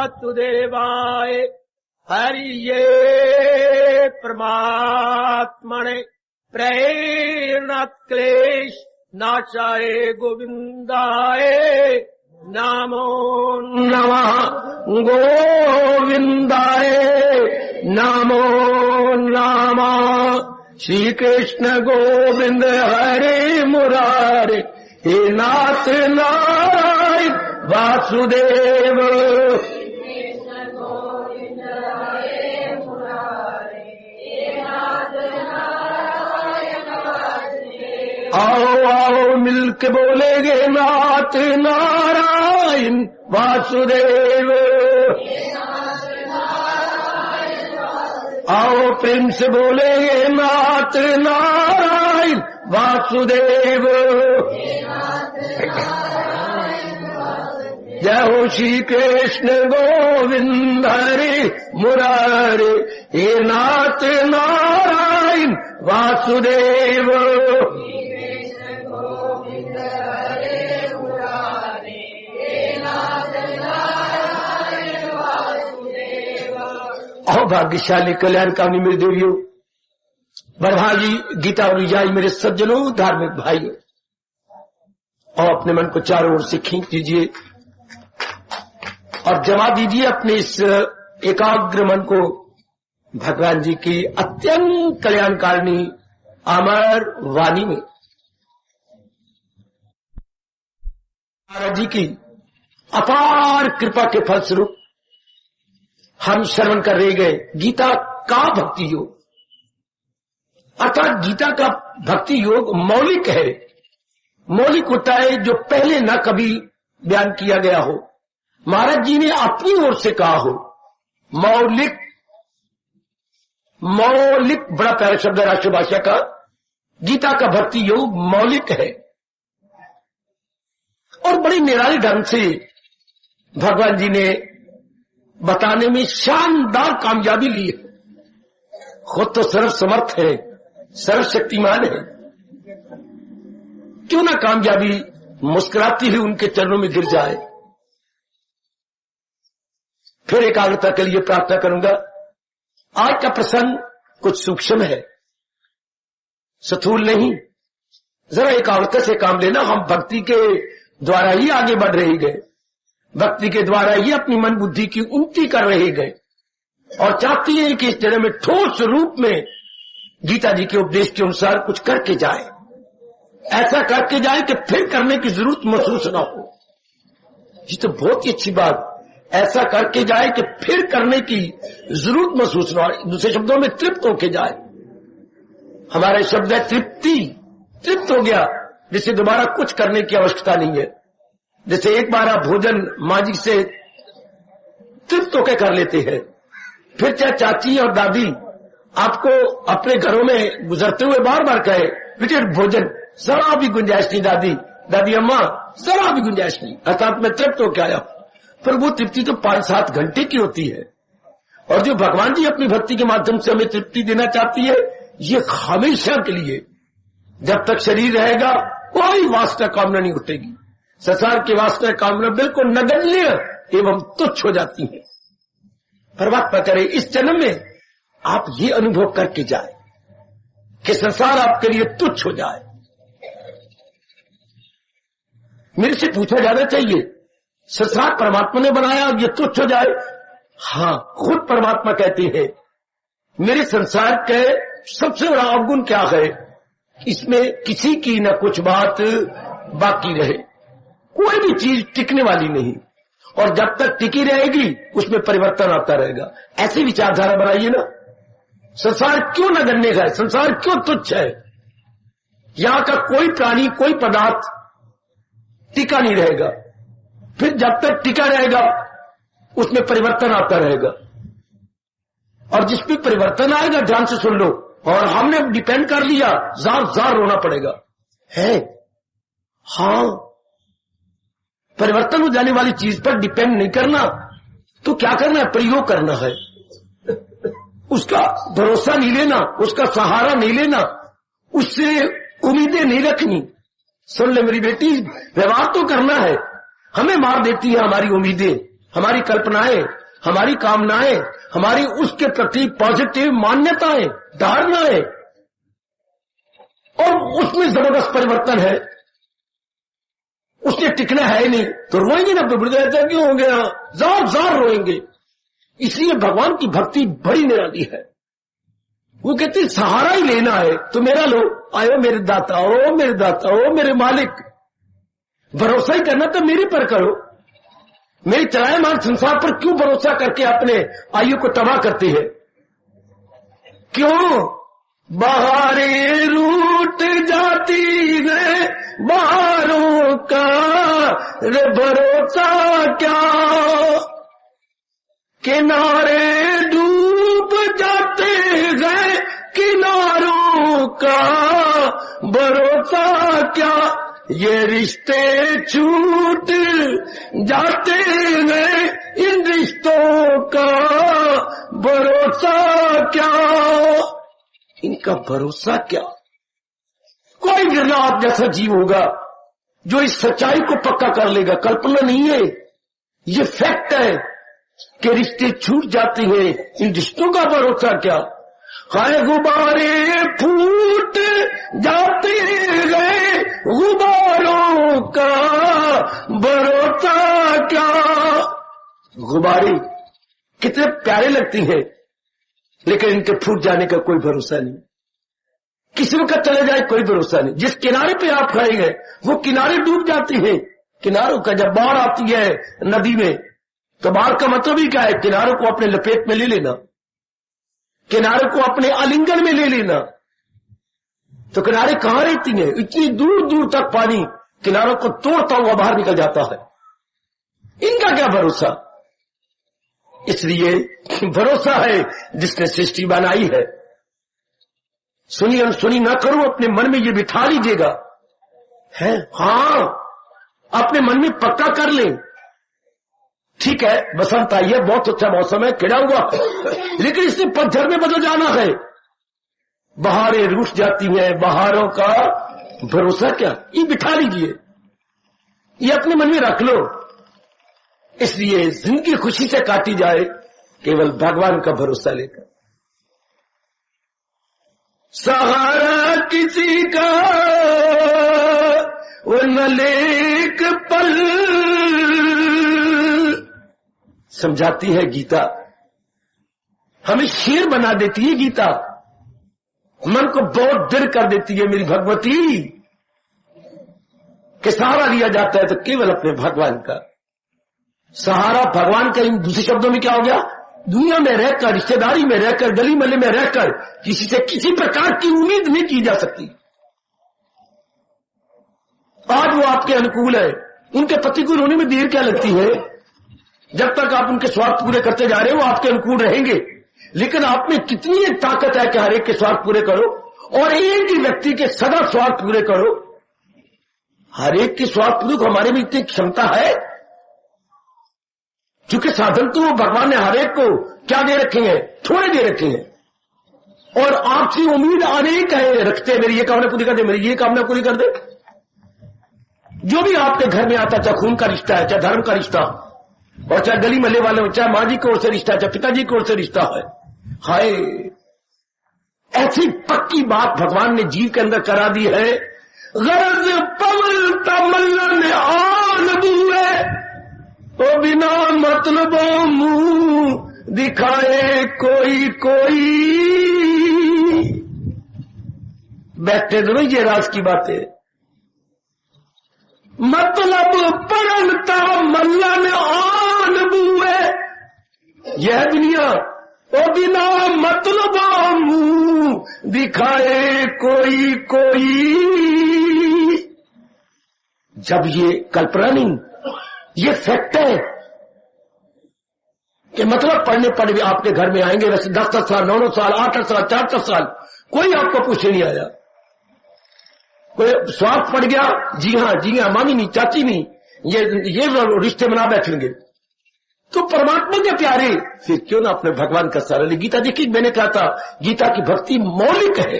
वासुदेवाय हरिये परमात्मने प्रेरणक्लेश नाशाय गोविंदाय नमो नमः। गोविंदाय नमो नमः। श्री कृष्ण गोविंद हरे मुरारे हे नाथ नारायण वासुदेव। आओ आओ मिलके बोलेंगे नाथ नारायण वासुदेव। आओ प्रेम से बोलेंगे नाथ नारायण वासुदेव। जय हो श्री कृष्ण गोविंद हरे मुरारे हे नाथ नारायण वासुदेव। आओ भाग्यशाली कल्याणकामी मेरे देवियों, बरभागी गीता और विजाई मेरे सज्जनों, धार्मिक भाइयों, और अपने मन को चारों ओर से खींच दीजिए और जमा दीजिए अपने इस एकाग्र मन को भगवान जी की अत्यंत कल्याणकारिणी अमर वाणी में। महाराज जी की अपार कृपा के फलस्वरूप हम श्रवण कर रहे गए गीता का भक्ति योग, अर्थात गीता का भक्ति योग मौलिक है। मौलिक होता है जो पहले न कभी बयान किया गया हो, महाराज जी ने अपनी ओर से कहा हो। मौलिक, मौलिक बड़ा प्यारा शब्द है राष्ट्रभाषा का। गीता का भक्ति योग मौलिक है और बड़ी निराली ढंग से भगवान जी ने बताने में शानदार कामयाबी ली है। खुद तो सर्व समर्थ है, सर्वशक्तिमान है, क्यों ना कामयाबी मुस्कुराती हुई उनके चरणों में गिर जाए। फिर एकाग्रता के लिए प्रार्थना करूंगा। आज का प्रसंग कुछ सूक्ष्म है, स्थूल नहीं। जरा एकाग्रता से काम लेना। हम भक्ति के द्वारा ही आगे बढ़ रहे गए, भक्ति के द्वारा ही अपनी मन बुद्धि की उन्नति कर रहे गए और चाहती है कि इस जन्म में ठोस रूप में गीता जी के उपदेश के अनुसार कुछ करके जाए। ऐसा करके जाए कि फिर करने की जरूरत महसूस ना हो। ये तो बहुत ही अच्छी बात। ऐसा करके जाए कि फिर करने की जरूरत महसूस ना हो, दूसरे शब्दों में तृप्त होके जाए। हमारा शब्द है तृप्ति। तृप्त हो गया जिससे दोबारा कुछ करने की आवश्यकता नहीं है। जैसे एक बार आप भोजन माँ जी से तृप्त होकर कर लेते हैं, फिर चाहे चाची और दादी आपको अपने घरों में गुजरते हुए बार बार कहे बेटे भोजन जरा भी गुंजाइश नहीं, दादी अम्मा जरा भी गुंजाइश नहीं, अर्थात मैं तृप्त होकर आया। पर वो तृप्ति तो 5-7 घंटे की होती है। और जो भगवान जी अपनी भक्ति के माध्यम से हमें तृप्ति देना चाहती है, ये हमेशा के लिए। जब तक शरीर रहेगा कोई वासना कामना नहीं उठेगी। संसार की वासना कामना बिल्कुल नगण्य एवं तुच्छ हो जाती है। परमात्मा करे इस जन्म में आप ये अनुभव करके जाए कि संसार आपके लिए तुच्छ हो जाए। मेरे से पूछा जाना चाहिए संसार परमात्मा ने बनाया और ये तुच्छ हो जाए। हाँ, खुद परमात्मा कहते हैं मेरे संसार के सबसे बड़ा अवगुण क्या है, इसमें किसी की न कुछ बात बाकी रहे। कोई भी चीज टिकने वाली नहीं और जब तक टिकी रहेगी उसमें परिवर्तन आता रहेगा। ऐसी विचारधारा बनाइए ना। संसार क्यों नगण्य है, संसार क्यों तुच्छ है। यहां का कोई प्राणी कोई पदार्थ टिका नहीं रहेगा। फिर जब तक टिका रहेगा उसमें परिवर्तन आता रहेगा और जिसमें परिवर्तन आएगा ध्यान से सुन लो, और हमने डिपेंड कर लिया जार रोना पड़ेगा है। हाँ, परिवर्तन हो जाने वाली चीज पर डिपेंड नहीं करना तो क्या करना है, प्रयोग करना है। उसका भरोसा नहीं लेना, उसका सहारा नहीं लेना, उससे उम्मीदें नहीं रखनी। सुन ले मेरी बेटी, व्यवहार तो करना है हमें मार देती है हमारी उम्मीदें, हमारी कल्पनाएं, हमारी कामनाएं, हमारी उसके प्रति पॉजिटिव मान्यताएं, धारणाएं, और उसमें जबरदस्त परिवर्तन है। उसने टिकना है ही नहीं तो रोएंगे ना, तो क्यों हो गया, जार जार रोएंगे। इसलिए भगवान की भक्ति बड़ी निराली है। वो कहती सहारा ही लेना है तो मेरा लो, आयो मेरे दाता, ओ मेरे दाता, ओ मेरे मालिक। भरोसा ही करना तो मेरे पर करो। मेरी चलायमान संसार पर क्यों भरोसा करके अपने आयु को तबाह करती है? क्यों बहारें रूठ जाती है, बहारों का रे भरोसा क्या, किनारे डूब जाते हैं, किनारों का भरोसा क्या, ये रिश्ते छूट जाते हैं, इन रिश्तों का भरोसा क्या, इनका भरोसा क्या। कोई गिरना आप जैसा जीव होगा जो इस सच्चाई को पक्का कर लेगा। कल्पना नहीं है, ये फैक्ट है कि रिश्ते छूट जाते हैं, इन रिश्तों का भरोसा क्या। हाय गुब्बारे फूट जाते हैं, गुब्बारों का भरोसा क्या। गुब्बारे कितने प्यारे लगती हैं लेकिन इनके फूट जाने का कोई भरोसा नहीं। किसी वक्त चले जाए कोई भरोसा नहीं। जिस किनारे पे आप खड़े हैं वो किनारे डूब जाते हैं। किनारों का जब बाढ़ आती है नदी में तो बाढ़ का मतलब ही क्या है, किनारों को अपने लपेट में ले लेना, किनारे को अपने आलिंगन में ले लेना। तो किनारे कहां रहती हैं? इतनी दूर दूर तक पानी किनारों को तोड़ता हुआ बाहर निकल जाता है। इनका क्या भरोसा। इसलिए भरोसा है जिसने सृष्टि बनाई है। सुनी अनसुनी ना करो, अपने मन में ये बिठा लीजिएगा है। हां, अपने मन में पक्का कर लें। ठीक है, बसंत आई है, बहुत अच्छा मौसम है, खिला हुआ, लेकिन इसे पतझड़ में बदल जाना है। बहारें रूठ जाती हैं, बहारों का भरोसा क्या, ये बिठा लीजिए, ये अपने मन में रख लो। इसलिए जिंदगी खुशी से काटी जाए केवल भगवान का भरोसा लेकर। सहारा किसी का वो न लेक पल, समझाती है गीता। हमें शेर बना देती है गीता, मन को बहुत दृढ़ कर देती है मेरी भगवती कि सहारा लिया जाता है तो केवल अपने भगवान का। सहारा भगवान का, इन दूसरे शब्दों में क्या हो गया, दुनिया में रहकर, रिश्तेदारी में रहकर, गली मोहल्ले में रहकर किसी से किसी प्रकार की उम्मीद नहीं की जा सकती। आज वो आपके अनुकूल है, उनके पति को रोने में देर क्या लगती है। जब तक आप उनके स्वार्थ पूरे करते जा रहे हो वो आपके अनुकूल रहेंगे, लेकिन आप में कितनी एक ताकत है कि हर एक के स्वार्थ पूरे करो और एक ही व्यक्ति के सदा स्वार्थ पूरे करो। हर एक के स्वार्थ पूरे को हमारे में इतनी क्षमता है, क्योंकि साधन तो भगवान ने हर एक को क्या दे रखे हैं, थोड़े दे रखे हैं। और आपसी उम्मीद अनेक है, रखते हैं मेरी ये कामना पूरी कर दे, मेरी ये कामना पूरी कर दे। जो भी आपके घर में आता, चाहे खून का रिश्ता है, चाहे धर्म का रिश्ता, और चाहे गली मल्ले वाले हो, चाहे मां जी की ओर से रिश्ता है, चाहे पिताजी की ओर से रिश्ता है। हाय, ऐसी पक्की बात भगवान ने जीव के अंदर करा दी है। गरज पवन तमल्लन आन बूए, तो बिना मतलब मुंह दिखाए कोई कोई। बैठे तो ये राज की बात है। मतलब पड़नता मल्लन आन बुए, यह दुनिया तो बिना मतलब मुंह दिखाए कोई कोई। जब ये कल्पना नहीं, ये फैक्ट है कि मतलब पढ़ने पढ़ भी आपके घर में आएंगे, वैसे 10-10 साल, 9-9 साल, 8-8 साल, 4-4 साल, कोई आपको पूछे नहीं आया। कोई स्वार्थ पड़ गया, जी हाँ, मामी नहीं, चाची नहीं, ये रिश्ते बना बैठेंगे। तो परमात्मा के प्यारे, फिर क्यों ना अपने भगवान का सहारा ले। गीता देखिए, मैंने कहा था गीता की भक्ति मौलिक है।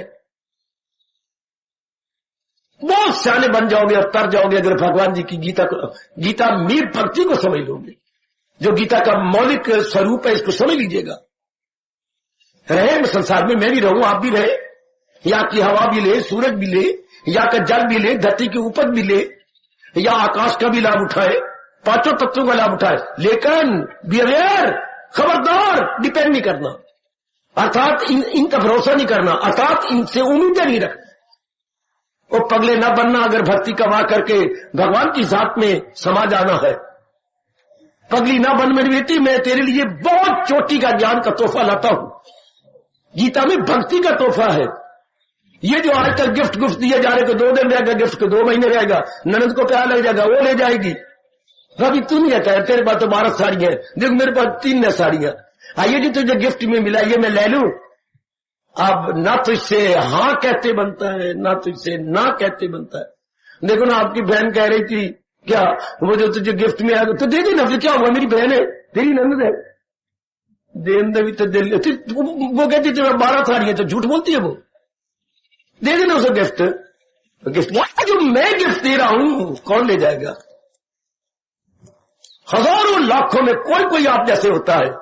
बहुत सियाने बन जाओगे और तर जाओगे अगर भगवान जी की गीता मीर भक्ति को समझ लोगे, जो गीता का मौलिक स्वरूप है, इसको समझ लीजिएगा। रहे संसार में, मैं भी रहूं, आप भी रहे, यहाँ की हवा भी ले, सूरज भी ले, यहाँ का जल भी ले, धरती की उपज भी ले, या आकाश का भी लाभ उठाए, पांचों तत्वों का लाभ उठाए, लेकिन बी अवेयर, खबरदार, डिपेंड नहीं करना, अर्थात इनका भरोसा नहीं करना, अर्थात इनसे उम्मीदें नहीं रखना। वो पगले न बनना, अगर भक्ति कमा करके भगवान की जात में समा जाना है। पगली ना बन मेरी बेटी, मैं तेरे लिए बहुत चोटी का ज्ञान का तोहफा लाता हूं। गीता में भक्ति का तोहफा है। ये जो आजकल गिफ्ट दिए जा रहे, को 2 दिन रहेगा गिफ्ट, को 2 महीने रहेगा, ननद को प्यार लग जाएगा, वो ले जाएगी। अभी तू नहीं कहता, तेरे पास तो 12 साड़ियां, देख मेरे पास 3 साड़ियां, आइए जी तुझे गिफ्ट में मिला, ये मैं ले लूं। अब ना तो इससे हाँ कहते बनता है, ना तो इससे ना कहते बनता है। देखो ना, आपकी बहन कह रही थी क्या, वो जो तुझे गिफ्ट में आया तो दे देना, फिर क्या हुआ, मेरी बहन है, तेरी ननद है, देन भी तो दे। वो कहती थी 12 साड़ियां, तो झूठ बोलती है वो, दे देना उसे गिफ्ट। गिफ्ट जो मैं गिफ्ट दे रहा हूं, कौन ले जाएगा? हजारों लाखों में कोई आप जैसे होता है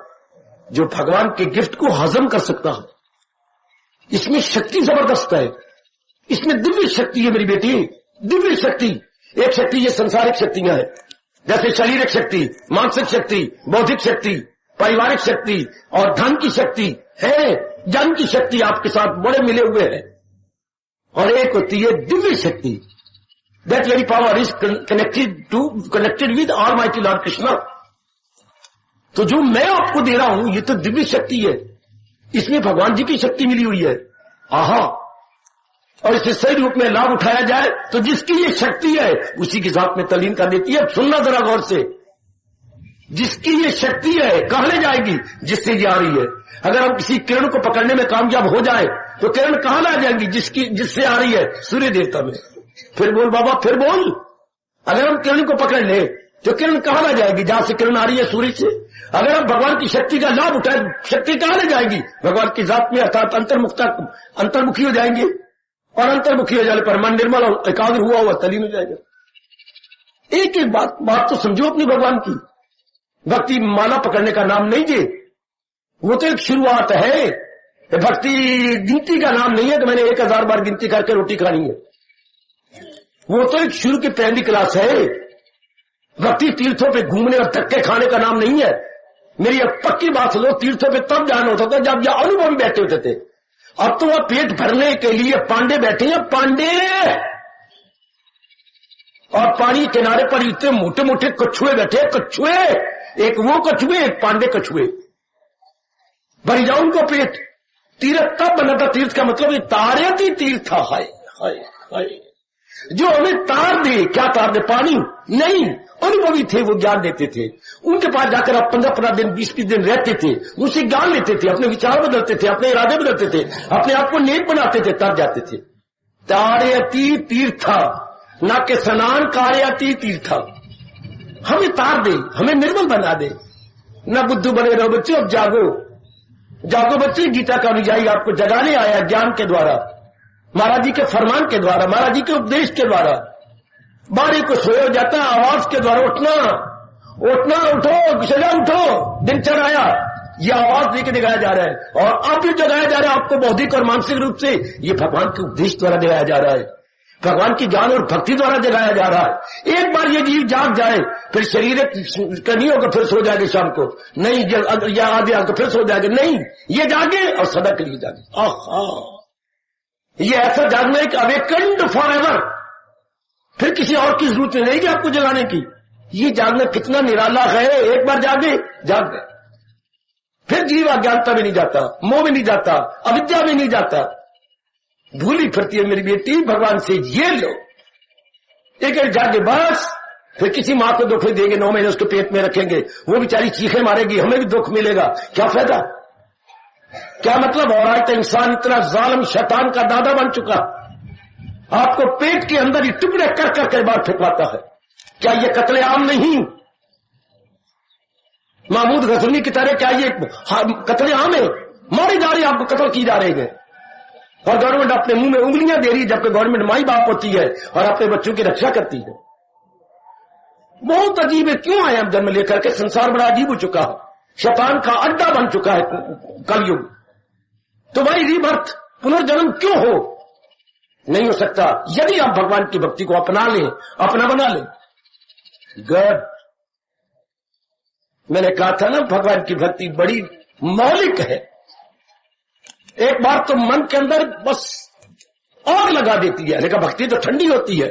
जो भगवान के गिफ्ट को हजम कर सकता है। इसमें शक्ति जबरदस्त है, इसमें दिव्य शक्ति है मेरी बेटी, दिव्य शक्ति। एक शक्ति ये सांसारिक शक्तियां हैं, जैसे शारीरिक शक्ति, मानसिक शक्ति, बौद्धिक शक्ति, पारिवारिक शक्ति और धन की शक्ति है। ज्ञान की शक्ति आपके साथ बड़े मिले हुए हैं। और एक होती है दिव्य शक्ति, that very power is connected with almighty lord Krishna. तो जो मैं आपको दे रहा हूं, ये तो दिव्य शक्ति है, इसमें भगवान जी की शक्ति मिली हुई है। आहा, और इसे सही रूप में लाभ उठाया जाए तो जिसकी ये शक्ति है उसी की जात में तलीन कर देती है। सुनना जरा गौर से, जिसकी ये शक्ति है कहां ले जाएगी? जिससे ये आ रही है। अगर हम किसी किरण को पकड़ने में कामयाब हो जाए तो किरण कहां ला जाएगी? जिससे आ रही है, सूर्य देवता में। फिर बोल बाबा, फिर बोल। अगर हम किरण को पकड़ ले तो किरण कहां ला जाएगी? जहां से किरण आ रही है, सूर्य से। अगर हम भगवान की शक्ति का लाभ उठाए, शक्ति कहां ले जाएगी? भगवान की जात में, अर्थात अंतर्मुखी हो जाएंगे। और अंतर्मुखी हो जाने पर मन निर्मल और एकाग्र हुआ तलीन हो जाएगा। एक एक बात तो समझो अपनी भगवान की। भक्ति माला पकड़ने का नाम नहीं जी, वो तो एक शुरुआत है। भक्ति गिनती का नाम नहीं है कि मैंने 1000 बार गिनती करके रोटी खानी है। वो तो एक शुरू की पहली क्लास है। भक्ति तीर्थों पे घूमने और धक्के खाने का नाम नहीं है। मेरी अब पक्की बात लो, तीर्थों पे तब जाना होता था जब यह अनुभवी बैठे होते थे। अब तो वह पेट भरने के लिए पांडे बैठे हैं, पांडे। और पानी किनारे पर इतने मोटे मोटे कछुए बैठे, कछुए, एक वो कछुए, एक पांडे कछुए। भर जाओ उनको पेट। तीर्थ तब बना था, तीर्थ का मतलब ये तारती तीर्थ था। हाय हाय हाय, जो हमें तार दे। क्या तार दे? पानी नहीं, अनुभवी थे, वो ज्ञान देते थे। उनके पास जाकर आप 15-15 दिन, 20-20 दिन रहते थे, उनसे ज्ञान लेते थे, अपने विचार बदलते थे, अपने इरादे बदलते थे, अपने आप को नेक बनाते थे, तब जाते थे। तारयती तीर्थ, ना के स्नान कार्यती तीर्थ। हमें तार दे, हमें निर्मल बना दे। ना बुद्धू बने रहो बच्चे, अब जागो, जागो बच्चे। गीता का अनुयायी आपको जगाने आया ज्ञान के द्वारा, महाराज जी के फरमान के द्वारा, महाराज जी के उपदेश के द्वारा। बारी को सोया जाता है आवाज के द्वारा, उठना उठना, उठो, सजा उठो, दिन चढ़ आया। ये आवाज देके जगाया जा रहा है। और अब भी जगाया जा रहा है आपको बौद्धिक और मानसिक रूप से। ये भगवान के उपदेश द्वारा जगाया जा रहा है, भगवान की ज्ञान और भक्ति द्वारा जगाया जा रहा है। एक बार ये जीव जाग जाए, फिर शरीर का नहीं होगा, फिर सो जाएगा शाम को, नहीं या आधे आगे फिर सो जाएगा, नहीं, ये जागे और सदा के लिए जागे। आहा, ये ऐसा जागना है कि अवेकन्ड फॉर एवर, फिर किसी और की जरूरत नहीं रहेगी आपको जगाने की। ये जागना कितना निराला है। एक बार जागे, जाग गए, फिर जीव अज्ञानता में नहीं जाता, मोह में नहीं जाता, अविद्या में नहीं जाता। भूली फिरती है मेरी बेटी भगवान से, ये लो एक जागे बस। फिर किसी मां को दुख देंगे, 9 महीने उसके पेट में रखेंगे, वो बेचारी चीखें मारेगी, हमें भी दुख मिलेगा, क्या फायदा, क्या मतलब। और आज तो इंसान इतना जालिम शैतान का दादा बन चुका, आपको पेट के अंदर ही टुकड़े कर कर कई बार फेंकवाता है। क्या ये कत्ले आम नहीं? महमूद गजनी की तरह क्या ये कत्ले आम है? मारे जा रहे, आपको कत्ल की जा रहे हैं। और गवर्नमेंट अपने मुंह में उंगलियां दे रही है, जबकि गवर्नमेंट माई बाप होती है और अपने बच्चों की रक्षा करती है। बहुत अजीब है, क्यों आए हम जन्म लेकर के? संसार बड़ा अजीब हो चुका है, शैतान का अड्डा बन चुका है कलयुग। तो भाई रीबर्थ, पुनर्जन्म क्यों हो? नहीं हो सकता यदि आप भगवान की भक्ति को अपना लें, अपना बना लें। गॉड, मैंने कहा था ना, भगवान की भक्ति बड़ी मौलिक है। एक बार तो मन के अंदर बस आग लगा देती है, लेकिन भक्ति तो ठंडी होती है,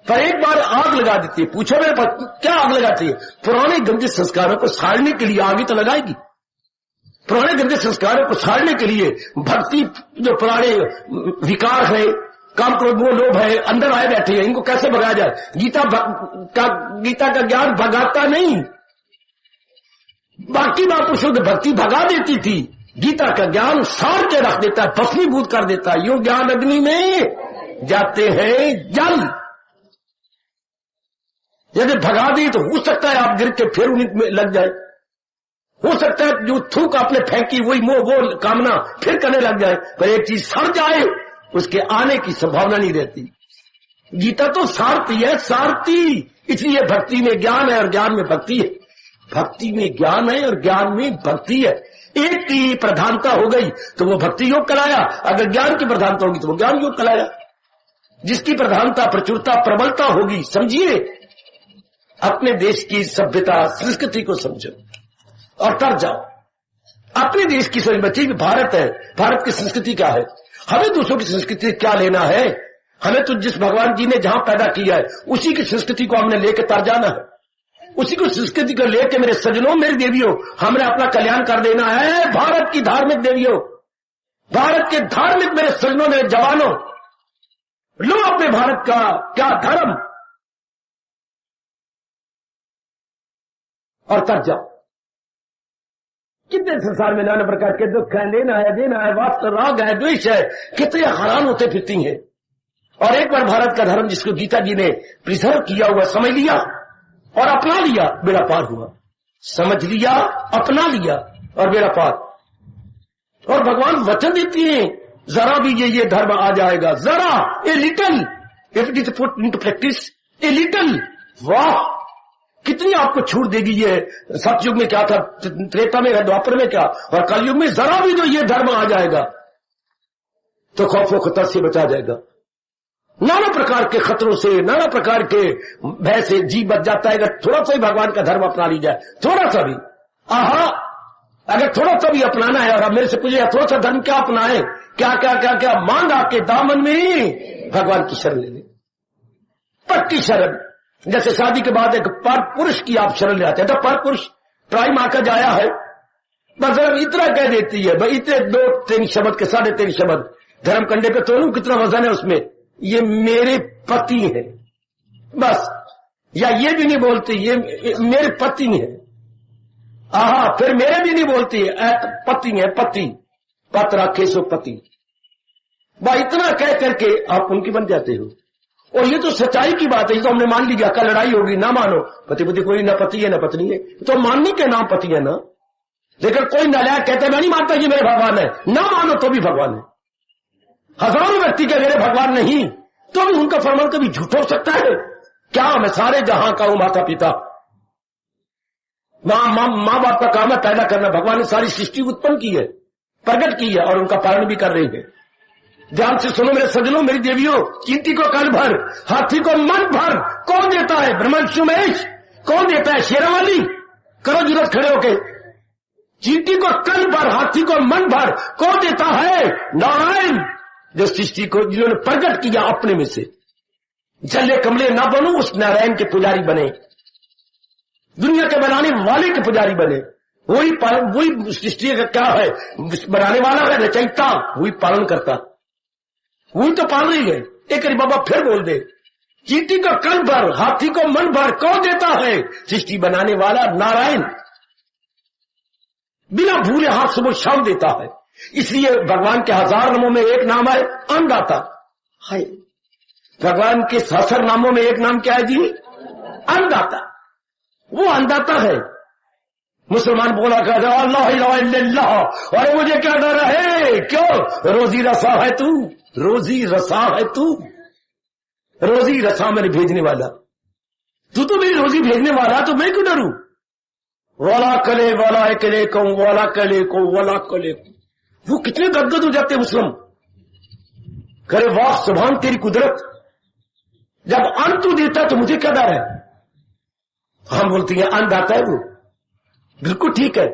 पर एक बार आग लगा देती है। पूछो मेरे पास क्या आग लगाती है? पुराने गंदे संस्कारों को साड़ने के लिए आग ही तो लगाएगी। पुराने गंदे संस्कारों को साड़ने के लिए भक्ति, जो पुराने विकार है, काम क्रोध मोह लोभ है, अंदर आए बैठे हैं, इनको कैसे भगाया जाए? गीता का ज्ञान भगाता नहीं, बाकी बात शुद्ध भक्ति भगा देती थी। गीता का ज्ञान साड़ के रख देता है, भस्मीभूत कर देता है। यूं ज्ञान अग्नि में जाते हैं जल। यदि भगा दी तो हो सकता है आप गिर के फिर उन्हीं लग जाए, हो सकता है जो थूक आपने फेंकी वही मोह वो कामना फिर करने लग जाए, पर एक चीज सड़ जाए उसके आने की संभावना नहीं रहती। गीता तो सारती है, सारती। इसलिए भक्ति में ज्ञान है और ज्ञान में भक्ति है, भक्ति में ज्ञान है और ज्ञान में भक्ति है। एक की प्रधानता हो गई तो वो भक्ति योग कराया, अगर ज्ञान की प्रधानता होगी तो वो ज्ञान योग कराया। जिसकी प्रधानता, प्रचुरता, प्रबलता होगी, समझिए, अपने देश की सभ्यता संस्कृति को समझो और तर जाओ। अपने देश की समझ बच्ची भारत है, भारत की संस्कृति क्या है? हमें दूसरों की संस्कृति क्या लेना है? हमें तो जिस भगवान जी ने जहां पैदा किया है उसी की संस्कृति को हमने लेकर तर जाना है, उसी को संस्कृति को लेकर मेरे सजनों, मेरी देवियों, हमने अपना कल्याण कर देना है। भारत की धार्मिक देवियों, भारत के धार्मिक मेरे सजनों, मेरे जवानों, लो अपने भारत का क्या धर्म और तर जाओ। कितने संसार में नाना प्रकार के दुख है, लेना है, देना है, वास्ता, राग है, द्वेष है, कितने हैरान होते फिरती हैं। और एक बार भारत का धर्म जिसको गीता जी ने प्रिजर्व किया हुआ समझ लिया और अपना लिया, बेड़ा पार हुआ। समझ लिया, अपना लिया और बेड़ा पार। और भगवान वचन देती हैं, जरा भी ये धर्म आ जाएगा, जरा, a little, if it is put into practice, a little. वाह, कितनी आपको छूट देगी ये। सतयुग में क्या था, त्रेता में, द्वापर में क्या, और कलयुग में जरा भी जो ये धर्म आ जाएगा तो खौफ खतर से बचा जाएगा। नाना प्रकार के खतरों से, नाना प्रकार के भय से जी बच जाता है अगर थोड़ा सा ही भगवान का धर्म अपना ली जाए। थोड़ा सा भी, आहा, अगर थोड़ा सा भी अपनाना है। और अब मेरे से पूछे थोड़ा सा धर्म क्या अपनाए? क्या क्या क्या क्या? मांग आके दामन में भगवान की शरण ले ले, पक्की शरण। जैसे शादी के बाद एक पर पुरुष की आप शरण ले आते हैं, तो पर पुरुष प्राइम आकर जाया है, बस इतना कह देती है भाई, इतने 2-3 शब्द के 3.5 शब्द धर्म कंडे पे तोलूं, कितना वजन है उसमें, ये मेरे पति है बस। या ये भी नहीं बोलती ये मेरे पति है, आहा, फिर मेरे भी नहीं बोलती पति है, पति, पत राखे सो पति। भाई इतना कह करके आप उनकी बन जाते हो। और ये तो सच्चाई की बात है, ये तो हमने मान लिया, कल लड़ाई होगी, ना मानो, पति पति कोई ना पति है ना पत्नी है, तो मानने के नाम पति है ना। लेकिन कोई नालायक कहता है मैं नहीं मानता कि मेरे भगवान है, ना मानो तो भी भगवान है। हजारों व्यक्ति के मेरे भगवान नहीं, तो भी उनका फरमान कभी झूठ हो सकता है क्या? मैं सारे जहां का हूं माता पिता, मां बाप का काम है पैदा करना। भगवान ने सारी सृष्टि उत्पन्न की है, प्रकट की है और उनका पालन भी कर रहे हैं। ध्यान से सुनो मेरे सजनों, मेरी देवियों, चींटी को कल भर, हाथी को मन भर, कौन देता है? ब्रह्मंशु महेश। कौन देता है? शेरावाली। करो जरूरत खड़े होके। चींटी को कल भर, हाथी को मन भर, कौन देता है? नारायण, जो सृष्टि को जिन्होंने प्रकट किया अपने में से। जले कमले ना बनो, उस नारायण के पुजारी बने, दुनिया के बनाने वाले के पुजारी बने। वही सृष्टि का क्या है, बनाने वाला है, रचयिता, वही पालन करता, वही तो पाल रही है। एक बाबा फिर बोल दे, चींटी को कल भर, हाथी को मन भर, कौन देता है? सृष्टि बनाने वाला नारायण, बिना भूले हाथ सुबह शाम देता है। इसलिए भगवान के 1000 नामों में एक नाम है अन्नदाता। हाय, भगवान के 67 नामों में एक नाम क्या है जी? अन्नदाता। वो अन्नदाता है, मुसलमान बोला कहता अल्लाह इलाहा इल्लल्लाह, और मुझे क्या डर है, क्यों, रोजी रसा है तू, रोजी रसा है तू, रोजी रसा मेरे भेजने वाला, तू तो मेरी रोजी भेजने वाला, तो मैं क्यों डरूं। वाला कले वाला कले को वाला कले को वाला कले को, वो कितने गदगद हो जाते मुस्लिम, करे वाह सुभान तेरी कुदरत, जब अन्न तू देता तो मुझे क्या डर है। हम बोलती हैं अन्न दाता है वो, बिल्कुल ठीक है,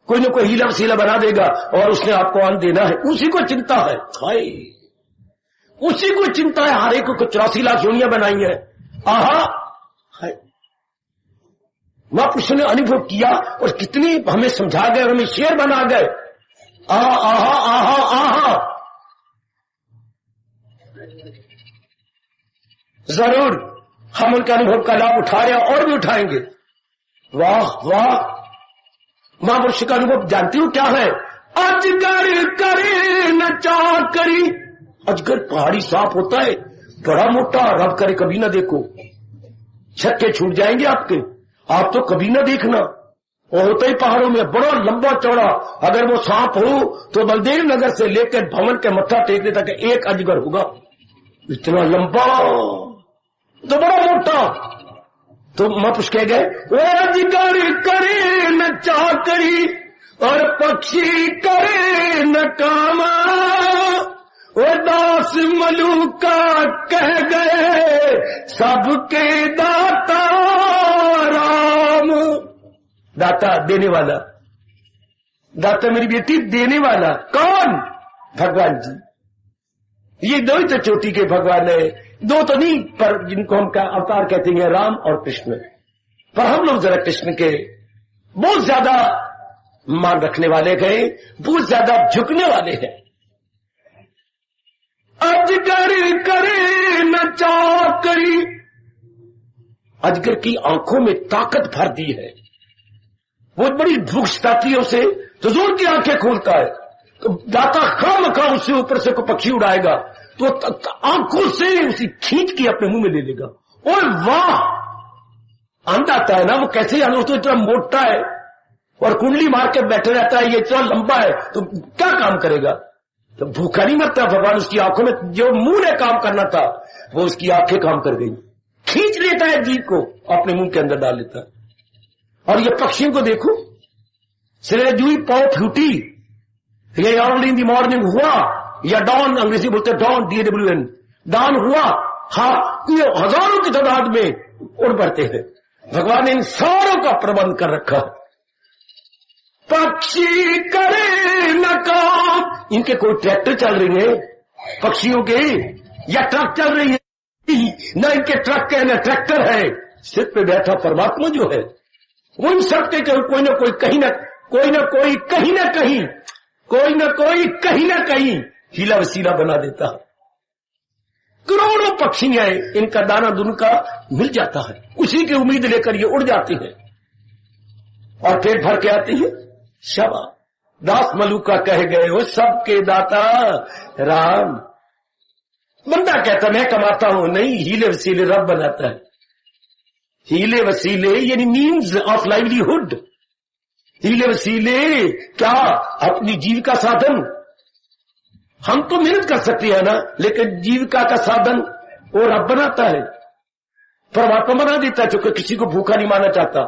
कोई ना कोई हीला वसीला बना देगा और उसने आपको अन्न देना है, उसी को चिंता है, हाय उसी को चिंता है। हर एक को 84 लाख योनियां बनाई है, आहा हाय। महापुरुष ने अनुभव किया और कितनी हमें समझा गए, हमें शेर बना गए, आहा आहा आहा आहा। जरूर हम उनके अनुभव का लाभ उठा रहे हैं और भी उठाएंगे। वाह वाह, महापुरुष का अनुभव जानती हूं क्या है, अजगर करे न चाकरी। अजगर पहाड़ी सांप होता है, बड़ा मोटा, रब करे कभी ना देखो, छक्के छूट जाएंगे आपके, आप तो कभी ना देखना। वो होता ही पहाड़ों में, बड़ा लंबा चौड़ा, अगर वो सांप हो तो बलदेव नगर से लेकर भवन के मत्था टेकने तक एक अजगर होगा, इतना लंबा तो बड़ा मोटा। तो महापुरुष कह गए वो अजगर करे न चाकरी और पक्षी करे न कामा, वो दास मलूका कह गए सबके दाता राम। दाता देने वाला, दाता मेरी बेटी देने वाला कौन, भगवान जी। ये दो ही तो चोटी के भगवान है, दो तो नहीं, पर जिनको हम का अवतार कहते हैं राम और कृष्ण। पर हम लोग जरा कृष्ण के बहुत ज्यादा मान रखने वाले गए, बहुत ज्यादा झुकने वाले हैं। अजगर करे न चाकरी, अजगर की आंखों में ताकत भर दी है, वो बड़ी भूख सताती है उसे, तो जोर की आंखें खोलता है, तो दाता खामखा उससे ऊपर से को पक्षी उड़ाएगा तो आंखों से उसी खींच के अपने मुंह में ले लेगा। और वाह, अंधा आता है ना, वो कैसे आना, तो इतना मोटा है और कुंडली मार के बैठे रहता है, ये इतना लंबा है, तो क्या काम करेगा। तो भूखा नहीं मरता भगवान, उसकी आंखों में जो मुंह ने काम करना था वो उसकी आंखें काम कर गई, खींच लेता है जीव को अपने मुंह के अंदर डाल लेता है। और ये पक्षियों को देखो, सिरे जुई पाओ फ्यूटी, ये अर्ली इन दी मॉर्निंग हुआ, या डॉन, अंग्रेजी बोलते डॉन, DAWN, डॉन हुआ, हाँ, ये हजारों की तादाद में उड़ बढ़ते हैं। भगवान ने इन सारों का प्रबंध कर रखा। पक्षी करे न काम, इनके कोई ट्रैक्टर चल रही है पक्षियों के, या ट्रक चल रही है, न इनके ट्रक है न ट्रैक्टर है, सिर पे बैठा परमात्मा जो है वो इन सबके कोई ना कोई कहीं ना कोई कहीं ना कहीं, कोई ना कोई कहीं ना कहीं हीला वसीला बना देता है। करोड़ों पक्षी हैं, इनका दाना दुनका मिल जाता है, उसी की उम्मीद लेकर ये उड़ जाती है और पेट भर के आती है। शबा दास मलूका कह गए वो सबके दाता राम। बंदा कहता मैं कमाता हूं, नहीं, हीले वसीले रब बनाता है। हीले वसीले यानी मीन्स ऑफ लाइवलीहुड, हीले वसीले क्या, अपनी जीविका साधन। हम तो मेहनत कर सकते हैं ना, लेकिन जीविका का साधन वो रब बनाता है, परमात्मा बना देता है, क्योंकि किसी को भूखा नहीं मानना चाहता।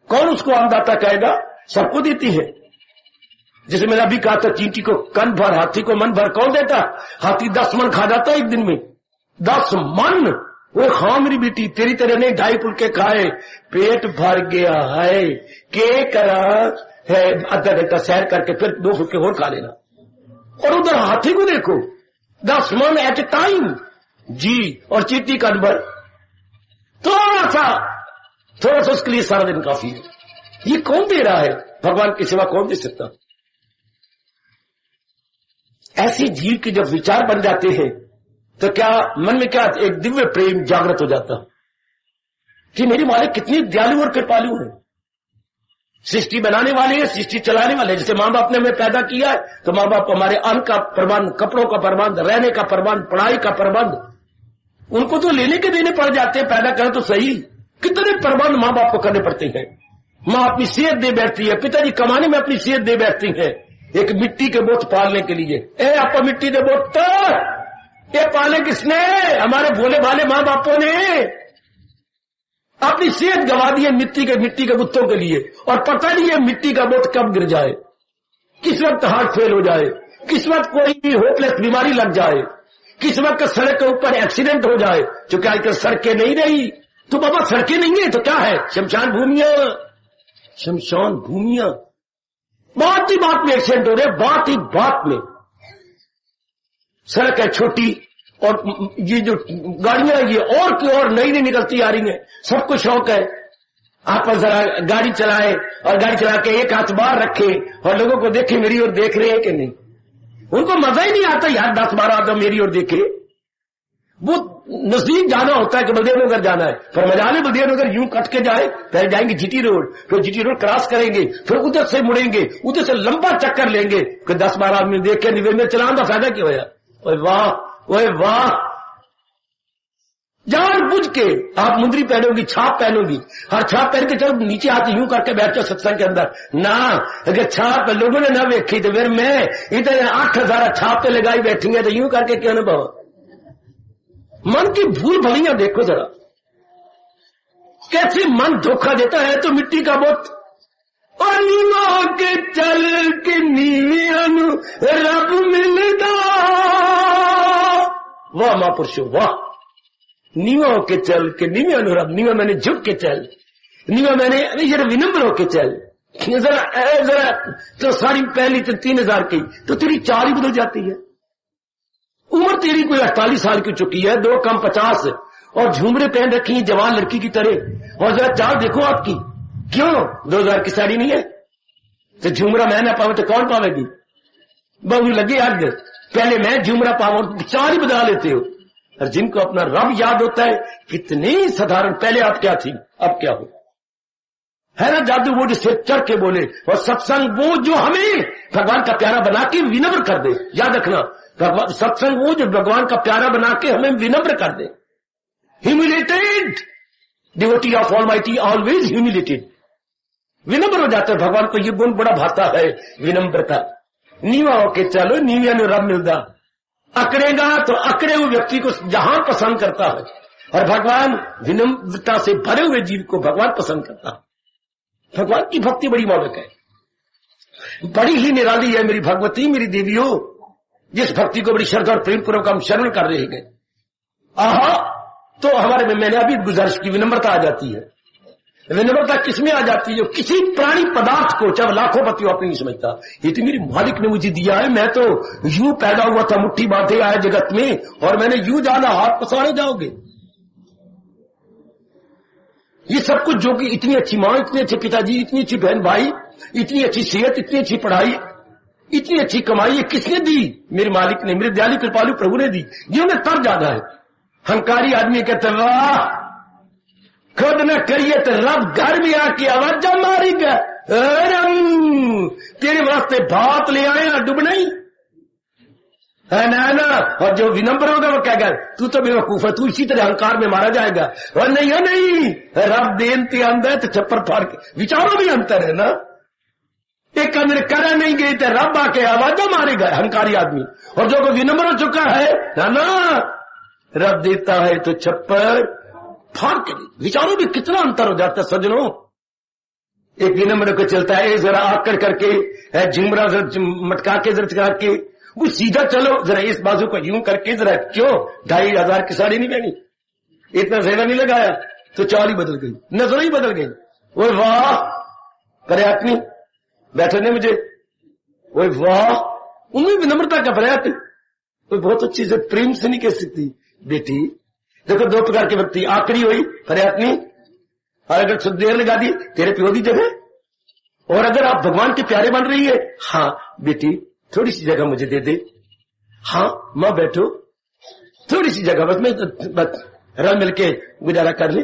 कौन उसको अन्नदाता कहेगा, सबको देती है। जैसे मैंने अभी कहा था, चींटी को कन भर, हाथी को मन भर कौन देता, हाथी 10 मन खा जाता है एक दिन में, 10 मन। वो हाँ मेरी बेटी, तेरी तरह नहीं 2.5 फुलके खाए, पेट भर गया है, के करा है, आधा घंटा सैर करके फिर 2 फुलके और खा लेना। और उधर हाथी को देखो, 10 मन एट ए टाइम जी, और चींटी का भर, थोड़ा सा उसके लिए सारा दिन काफी है। ये कौन दे रहा है, भगवान के सिवा कौन दे सकता। ऐसे जीव के जब विचार बन जाते हैं तो क्या मन में क्या एक दिव्य प्रेम जागृत हो जाता कि मेरे मालिक कितनी दयालु और कृपालु है। सृष्टि बनाने वाले हैं, सृष्टि चलाने वाले। जैसे माँ बाप ने हमें पैदा किया है तो माँ बाप हमारे अन्न का प्रबंध, कपड़ों का प्रबंध, रहने का प्रबंध, पढ़ाई का प्रबंध, उनको तो लेने के देने पड़ जाते हैं। पैदा करें तो सही, कितने प्रबंध माँ बाप को करने पड़ते हैं। माँ अपनी सेहत दे बैठती है, पिताजी कमाने में अपनी सेहत दे बैठती है एक मिट्टी के बोत पालने के लिए। ए आपको मिट्टी दे बोत ये पाले किसने? हमारे भोले भाले माँ बापों ने अपनी सेहत गवा दी है मिट्टी के बुत्तों के लिए, और पता नहीं है मिट्टी का बोत कब गिर जाए, किस वक्त हार्ट फेल हो जाए, किस वक्त कोई होपलेस बीमारी लग जाए, किस वक्त सड़क के ऊपर एक्सीडेंट हो जाए। क्योंकि आजकल सड़कें नहीं रही तो बाबा सड़कें नहीं है तो क्या है? शमशान भूमियां, शमशान भूमियां। बात ही बात में एक्सीडेंट हो रहे, बात ही बात में। सड़क है छोटी और ये जो गाड़ियां ये और की और नई नई निकलती आ रही हैं। सबको शौक है आप जरा गाड़ी चलाए और गाड़ी चला के एक हाथ बाहर रखे और लोगों को देखे मेरी ओर देख रहे हैं कि नहीं। उनको मजा ही नहीं आता यार 10-12 आदमी मेरी ओर देखे। वो नजदीक जाना होता है कि बलदेव नगर जाना है, फिर मजाले बलदेव नगर यूं कट के जाए, पहले जाएंगे जीटी रोड, फिर जीटी रोड क्रॉस करेंगे, फिर उधर से मुड़ेंगे, उधर से लंबा चक्कर लेंगे कि 10-12 आदमी देख के निवेद में चलाने का फायदा क्या होया? ओए वाह, ओए वाह। जानबूझ के आप मुंदरी पहनोगी, छाप पहनोगी, हर छाप पहन के चलो नीचे आते यूं करके बैठ जाओ सत्संग के अंदर ना। अगर छाप लोगों ने ना देखी तो फिर मैं इधर 8,000 छाप पे लगाई बैठी है तो यूं करके क्यों ना पाओ? मन की भूल भलियां देखो जरा, कैसे मन धोखा देता है। तो मिट्टी का बोत और नीवा के चल के नीवियानु रब मिलदा। वाह महापुरुषो वाह। नीवा के चल के नीवियानु रब, नीवा मैंने झुक के चल, नीवा मैंने जरा विनम्र होके चल। जरा तो सारी पहली तो 3,000 की तो तेरी चाल ही बदल जाती है। उम्र तेरी कोई 48 साल की चुकी है, 2 कम 50 और झूमरे पहन रखी है जवान लड़की की तरह। और जरा चाल देखो आपकी, क्यों 2,000 की साड़ी नहीं है तो झूमरा मैं ना पावे तो कौन पावेगी? बहु लगे आग पहले मैं झूमरा पाऊं, चाल ही बदला लेते हो। और जिनको अपना रब याद होता है कितनी साधारण, पहले आप क्या थी अब क्या हो, है ना जादू। वो जो सिर चढ़ के बोले और सत्संग वो जो हमें भगवान का प्यारा बना के विनम्र कर दे। याद रखना सत्संग वो जो भगवान का प्यारा बना के हमें विनम्र कर दे। Humiliated devotee of almighty always humiliated, विनम्र हो जाता है। भगवान को ये गुण बड़ा भाता है विनम्रता। नीवा होके चलो नीविया में रब मिलता। अकड़ेगा तो अकड़े हुए व्यक्ति को जहां पसंद करता है, और भगवान विनम्रता से भरे हुए जीव को भगवान पसंद करता है। भगवान की भक्ति बड़ी मौलिक है, बड़ी ही निराली है मेरी भगवती, मेरी देवियों। जिस भक्ति को बड़ी श्रद्धा और प्रेम पूर्वक हम शरण कर रहे हैं, आहा, तो हमारे में मैंने अभी गुजारिश की विनम्रता आ जाती है। विनम्रता किसमें आ जाती है? जो किसी प्राणी पदार्थ को चाहे लाखों पति अपनी नहीं समझता, ये तो मेरी मालिक ने मुझे दिया है, मैं तो यूं पैदा हुआ था, मुट्ठी बांधे आया जगत में, और मैंने यूं जाना, हाथ पसारे जाओगे। ये सब कुछ जो कि इतनी अच्छी मां, इतने अच्छे पिताजी, इतनी अच्छी बहन भाई, इतनी अच्छी सेहत, इतनी अच्छी पढ़ाई, इतनी अच्छी कमाई, ये किसने दी? मेरे मालिक ने, मेरे दयालु कृपालु प्रभु ने दी। ये उन्हें तब ज्यादा है। हंकारी आदमी कहते वाह, खुद न करिए तो रब घर में आके आवाजा मारेगा, तेरे वास्ते भात ले आए ना डूब नहीं है ना। और जो विनम्र होगा वो कहेगा तू तो बेवकूफ है, तू इसी तरह अहंकार में मारा जाएगा। और नहीं है नहीं, रब देनते अंदर तो छप्पर फाड़ के, विचारों में अंतर है ना। एक अंदर करा नहीं गई तो रब आके आवाजा मारेगा अहंकारी आदमी। और जो विनम्र हो चुका है ना, रब देता है तो छप्पर फाड़ के। विचारों में कितना अंतर हो जाता है सज्जनों। एक विनम्र को चलता है जरा आकर करके, झुमरा मटका के जरा चका के, वो सीधा चलो जरा इस बाजू को यूं करके जरा, क्यों 2,500 की साड़ी नहीं पहनी, इतना सेवा नहीं लगाया तो चाल ही बदल गई, नजर ही बदल गई। वो वाह पर्याप्त बैठे ने मुझे, वो वाह, उनमें विनम्रता का पर्याप्त। तो बहुत अच्छी से प्रेम से नहीं कह सकती बेटी। देखो 2 प्रकार के व्यक्ति, आखिरी हुई पर्याप्त नहीं, और अगर कुछ देर लगा दी तेरे प्यो की जगह, और अगर आप भगवान के प्यारे बन रही है, हाँ बेटी थोड़ी सी जगह मुझे दे दे, हाँ मां बैठो थोड़ी सी जगह, बस रल मिलके गुजारा कर ले।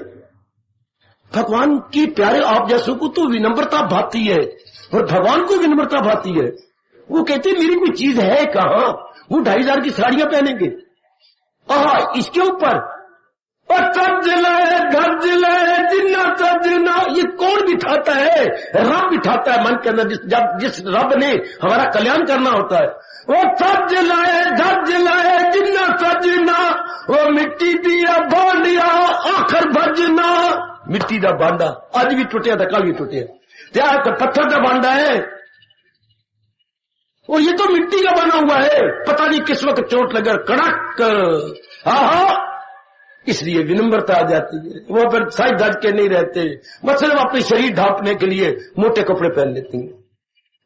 भगवान की प्यारे आप जैसों को तो विनम्रता भाती है, और भगवान को विनम्रता भाती है। वो कहते मेरी कोई चीज है कहां, वो 2,500 की साड़ियां पहनेंगे, आहा इसके ऊपर, और तर्ज लाए धर्ज लाए जिन्ना तर्जना, ये कौन बिठाता है? रब बिठाता है मन के अंदर। जब जिस रब ने हमारा कल्याण करना होता है, वो तर्ज लाए धर्ज लाए जिन्ना तर्जना, वो मिट्टी दिया बांडिया आखिर भजना। मिट्टी का बांडा अज भी टुटिया था, कल भी टुटिया, त्यार तो पत्थर का बांडा है, और ये तो मिट्टी का बना हुआ है। पता नहीं किस वक्त चोट लगा, कड़क, आहा। इसलिए विनम्रता आ जाती है। वो फिर साइड धज के नहीं रहते, मतलब अपने शरीर ढांपने के लिए मोटे कपड़े पहन लेती हैं।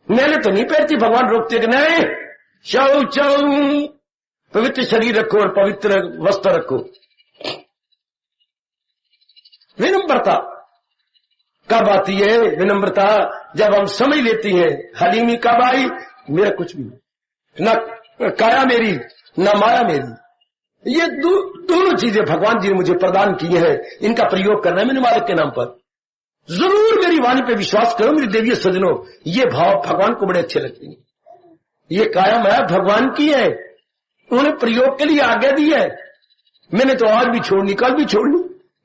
मैंने तो नहीं पहनती, भगवान रोकते कि नहीं, चाऊ चाऊ पवित्र शरीर रखो और पवित्र वस्त्र रखो। विनम्रता कब आती है? विनम्रता जब हम समझ लेती हैं हलीमी कब आई, मेरा कुछ भी न काया मेरी न माया मेरी, ये दोनों चीजें भगवान जी ने मुझे प्रदान की हैं, इनका प्रयोग करना है मैंने मालिक के नाम पर। जरूर मेरी वाणी पे विश्वास करो मेरी देवी सजनों, ये भाव भगवान को बड़े अच्छे लगते हैं। ये काया माया भगवान की है, उन्होंने प्रयोग के लिए आज्ञा दी है। मैंने तो आज भी छोड़नी, कल भी छोड़नी।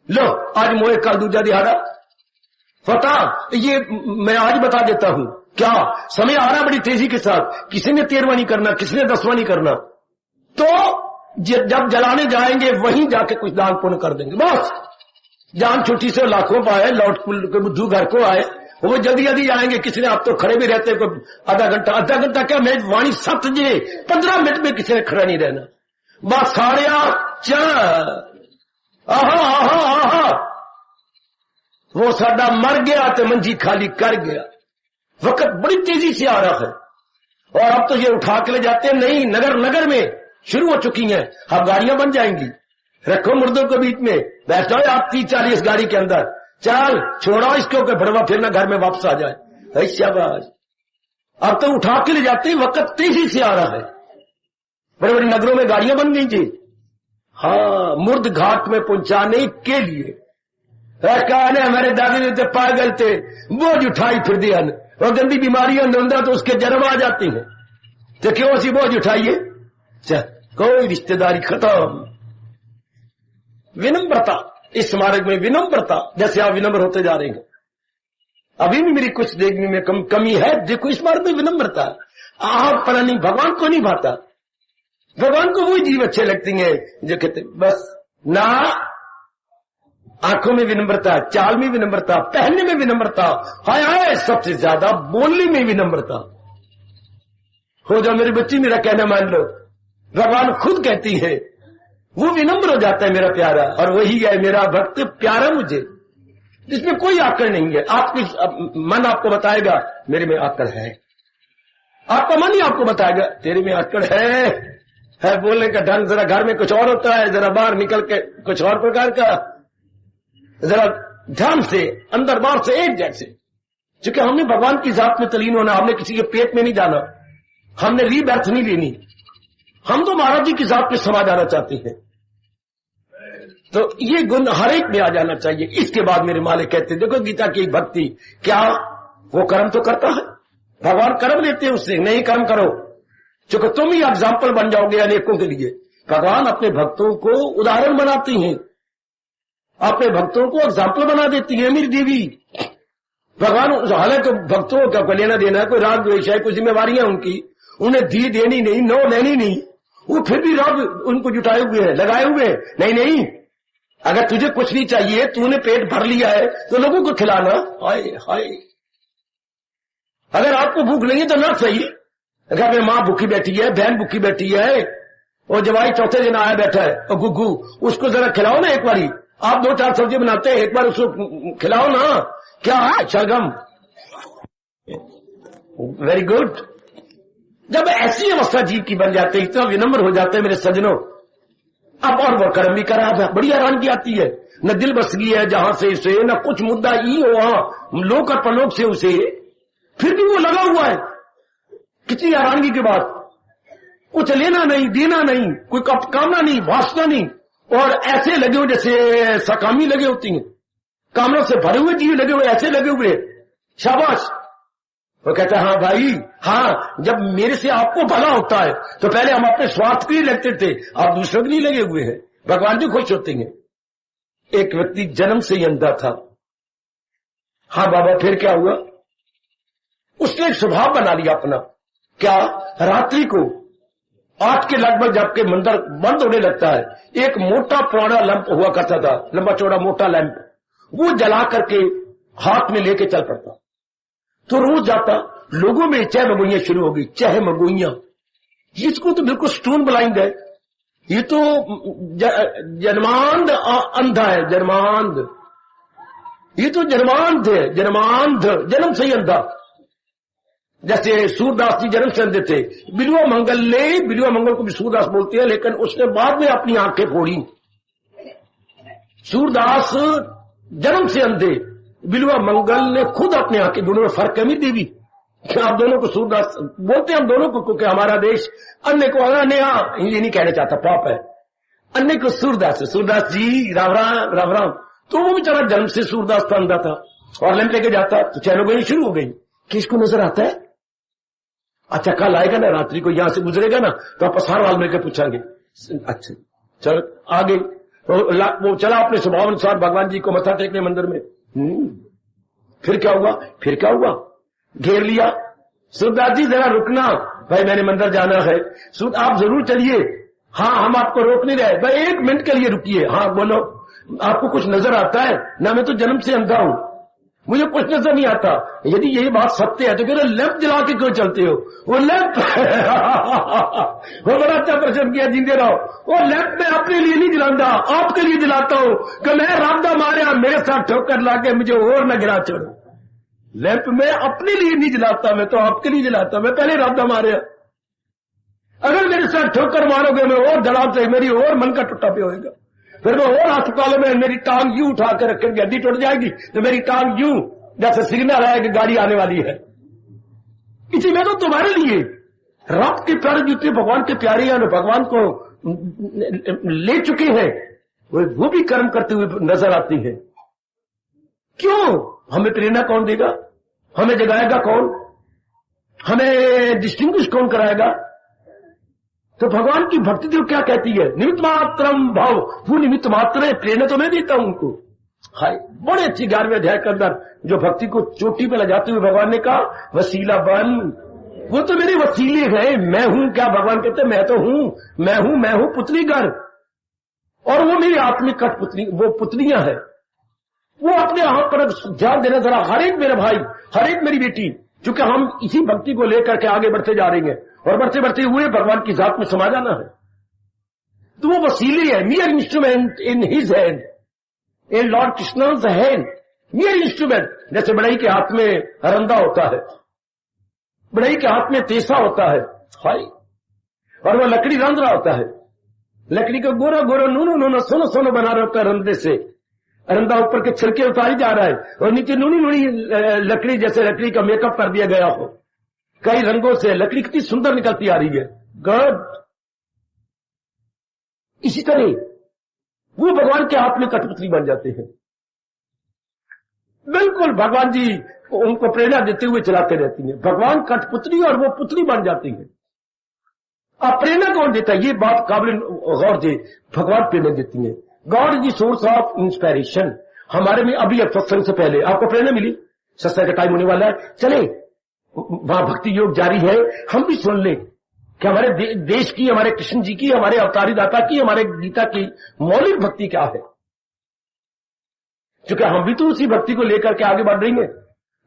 लो आज मोए कल दूजा दिहाड़ा, पता ये मैं आज बता देता हूं। क्या समय आ रहा बड़ी तेजी के साथ, किसी ने 13वां नहीं करना, किसी ने 10वां नहीं करना, तो जब जलाने जाएंगे वहीं जाके कुछ दान पुण्य कर देंगे। बस जान छुट्टी से लाखों पाए, लौट के बुद्धू घर को आए, वो जल्दी जल्दी जाएंगे। किसी ने, आप तो खड़े भी रहते कोई आधा घंटा क्या, मैं वाणी 7 बजे 15 मिनट में किसी ने खड़ा नहीं रहना। बस खाड़िया आहा आहा आहा, वो साडा मर गया तो मंजी खाली कर गया। वक्त बड़ी तेजी से आ रहा है, और अब तो ये उठा के ले जाते हैं। नहीं, नगर नगर में शुरू हो चुकी हैं, अब गाड़ियां बन जाएंगी। रखो मुर्दों को बीच में, बैठ जाओ आप 30-40 गाड़ी के अंदर, चल छोड़ो इसको के भड़वा, फिर ना घर में वापस आ जाए। शाबाश, अब तो उठा के ले जाते हैं। वक्त तेजी से आ रहा है, बड़े बड़े नगरों में गाड़ियां बन गई जी। हाँ, मुर्द घाट में पहुंचाने के लिए कहने हमारे दादी ने तो पागल थे, बोझ उठाई फिर दिया, और गंदी बीमारियां नंदा तो उसके जन्म आ जाती हैं, तो क्यों सी बोझ उठाइए, कोई रिश्तेदारी खत्म। विनम्रता, इस मार्ग में विनम्रता, जैसे आप विनम्र होते जा रहे हैं। अभी भी मेरी कुछ देखने में कमी है, देखो इस मार्ग में विनम्रता। आप पता नहीं भगवान को नहीं भाता, भगवान को वही जीव अच्छे लगती हैं जो कहते बस ना, आंखों में विनम्रता, चाल में विनम्रता, पहनने में विनम्रता, हाय हाय सबसे ज्यादा बोलने में विनम्रता। हो जाओ मेरी बच्ची, मेरा कहना मान लो, भगवान खुद कहती है, वो विनम्र हो जाता है मेरा प्यारा, और वही है मेरा भक्त प्यारा मुझे, जिसमें कोई आकड़ नहीं है। आपकी मन आपको बताएगा मेरे में आकड़ है, आपका मन ही आपको बताएगा तेरे में आकड़ है बोलने का ढंग जरा घर में कुछ और होता है, जरा बाहर निकल के कुछ और प्रकार का, जरा ध्यान से अंदर बाहर से एक जैसे। क्योंकि हमने भगवान की जात में तलीन होना, हमने किसी के पेट में नहीं जाना, हमने रीबर्थ नहीं लेनी, हम तो महाराज जी की जात में समा जाना चाहते हैं। तो ये गुण हर एक में आ जाना चाहिए। इसके बाद मेरे मालिक कहते हैं, देखो गीता की भक्ति क्या, वो कर्म तो करता है, भगवान कर्म लेते हैं उससे, नहीं कर्म करो, क्योंकि तुम ही एग्जाम्पल बन जाओगे अनेकों के लिए। भगवान अपने भक्तों को उदाहरण बनाती हैं, अपने भक्तों को एग्जाम्पल बना देती है मेरी देवी। भगवान हालांकि भक्तों का लेना देना है, कोई राग द्वेष है, कोई जिम्मेवारियां उनकी, उन्हें धी देनी नहीं, नो लेनी नहीं, वो फिर भी राग उनको जुटाए हुए हैं, लगाए हुए हैं। नहीं नहीं, अगर तुझे कुछ नहीं चाहिए, तूने पेट भर लिया है तो लोगों को खिलाना। हाय हाय, अगर आपको भूख नहीं है तो ना चाहिए। घर में माँ भूखी बैठी है, बहन भूखी बैठी है, और जवाई चौथे दिन आया बैठा है, और गुग्गू, उसको जरा खिलाओ ना एक बारी। आप 2-4 सब्जी बनाते हैं, एक बार उसको खिलाओ ना। क्या है शलगम, वेरी गुड। जब ऐसी अवस्था जीव की बन जाते, इतना विनम्र हो जाते हैं मेरे सज्जनों, अब और वो कर्म भी करा, बड़ी हैरानगी आती है। न दिल बस गई है जहां से उसे, न कुछ मुद्दा ही हो वहां लोक और परलोक से उसे, फिर भी वो लगा हुआ है। कितनी हैरानगी के बाद, कुछ लेना नहीं, देना नहीं, कोई कामना नहीं, वासना नहीं, और ऐसे लगे हुए जैसे सकामी लगे होती हैं, कामना से भरे हुए जीव लगे हुए, ऐसे लगे हुए। शाबाश। वो कहता है हाँ भाई, हाँ, जब मेरे से आपको भला होता है तो पहले हम अपने स्वार्थ के लिए लगते थे, आप दूसरों के लिए लगे हुए हैं। भगवान जी खुश होते हैं। एक व्यक्ति जन्म से ही अंधा था। हाँ बाबा, फिर क्या हुआ? उसने एक स्वभाव बना लिया अपना। क्या? रात्रि को 8 के लगभग जबकि मंदिर बंद होने लगता है, एक मोटा पुराना लैंप हुआ करता था, लंबा चौड़ा मोटा लैंप, वो जला करके हाथ में लेके चल पड़ता। तो रोज जाता, लोगों में चहमगोइयां शुरू हो गई, चहमगोइयां। इसको तो बिल्कुल स्टोन ब्लाइंड है, ये तो जन्मांध अंधा है, जन्मांध, ये तो जन्मांध है, जन्मांध, जन्म से ही अंधा। जैसे सूरदास जी जन्म से अंधे थे। बिलुआ मंगल को भी सूरदास बोलते हैं, लेकिन उसने बाद में अपनी आंखें फोड़ी। सूरदास जन्म से अंधे, बिलुआ मंगल ने खुद अपनी आंखें, दोनों में फर्क है नहीं देवी। आप दोनों को सूरदास बोलते हैं, हम दोनों को, क्योंकि हमारा देश अन्य को अन्य, ये नहीं कहना चाहता, पाप है, अन्य को सूरदास। सूरदास जी राम राम राम राम। तो वो बेचारा जन्म से सूरदास था, अंधा था, और लैंप लेके जाता तो चैनों शुरू हो गई। किसको नजर आता है? अच्छा, कल आएगा ना, रात्रि को यहां से गुजरेगा ना, तो आप पसार वाल मिलकर पूछांगे। अच्छा चल आ गई, वो चला अपने स्वभाव अनुसार भगवान जी को मत्था टेकने मंदिर में। फिर क्या हुआ? घेर लिया। सूरदास जी जरा रुकना भाई, मैंने मंदिर जाना है। आप जरूर चलिए। हाँ, हम आपको रोक नहीं रहे भाई, 1 मिनट के लिए रुकिए। हाँ बोलो, आपको कुछ नजर आता है ना? मैं तो जन्म से अंधा हूं, मुझे कुछ नजर नहीं आता। यदि यही बात सत्य है तो फिर लैंप जला के क्यों चलते हो? वो लैंप वो बड़ा अच्छा प्रश्न किया, जींदे रहो। वो लैंप मैं अपने लिए नहीं जलाता, आपके लिए जलाता हूं कि मैं राधा मारिया, मेरे साथ ठोकर लाके मुझे और न गिरा छोड़ो। लैंप मैं अपने लिए नहीं जलाता, मैं तो आपके लिए जलाता। मैं पहले राधा मारिया, अगर मेरे साथ ठोकर मारोगे मैं और जलाब से मेरी और मन का टुट्टा पे होगा, फिर मैं और अस्पताल में मेरी टांग यूं उठा कर रखेंगे, हड्डी टूट जाएगी तो मेरी टांग यूं, जैसे सिग्नल है कि गाड़ी आने वाली है। इसी में तो तुम्हारे लिए रब के प्यारे जितने भगवान के प्यारे हैं, भगवान को ले चुके हैं, वो भी कर्म करते हुए नजर आती है। क्यों? हमें प्रेरणा कौन देगा? हमें जगाएगा कौन? हमें डिस्टिंग्विश कौन कराएगा? तो भगवान की भक्ति तो क्या कहती है? निमित्त मात्रम भाव, वो निमित्त मात्र है, प्रेरणा तो मैं देता हूं उनको। हाय, बड़े अच्छी 11वें अध्याय के अंदर जो भक्ति को चोटी पे लगाते हुए भगवान ने कहा, वसीला बन, वो तो मेरे वसीले हैं। मैं हूं क्या? भगवान कहते मैं तो हूं, मैं हूं पुतलीगढ़, और वो मेरी आत्मिक कठपुतली, वो पुतलियां हैं। वो अपने आप पर ध्यान देना जरा, हर एक मेरा भाई, हर एक मेरी बेटी, क्योंकि हम इसी भक्ति को लेकर के आगे बढ़ते जा रहे हैं, और बढ़ते बढ़ते हुए भगवान की जात में समा जाना है। तो वो वसीले है, mere instrument in his hand, in lord Krishna's hand, mere instrument. जैसे बढ़ई के हाथ में रंदा होता है, बढ़ई के हाथ में तेसा होता है, हाय, और वह लकड़ी रंध रहा होता है, लकड़ी को गोरा गोरा नूनो नूनो सोनो सोनो बना रहा होता है रंधे से। रंधा ऊपर के छिलके उतारी जा रहा है, और नीचे नूनी नूनी लकड़ी, जैसे लकड़ी का मेकअप कर दिया गया हो, कई रंगों से लकड़ी कितनी सुंदर निकलती आ रही है। गुड। इसी तरह वो भगवान के हाथ में कठपुतली बन जाते हैं। बिल्कुल भगवान जी उनको प्रेरणा देते हुए चलाते रहती हैं। भगवान कठपुतली और वो पुतली बन जाती है। अब प्रेरणा कौन देता है? ये बात काबिल गौर दे, भगवान प्रेरणा देती है। God is the source of inspiration. हमारे में अभी सत्संग से पहले आपको प्रेरणा मिली, सत्संग का टाइम होने वाला है, चले वहां भक्ति योग जारी है, हम भी सुन लें कि हमारे देश की, हमारे कृष्ण जी की, हमारे अवतारी दाता की, हमारे गीता की मौलिक भक्ति क्या है, क्योंकि हम भी तो उसी भक्ति को लेकर के आगे बढ़ रही हैं।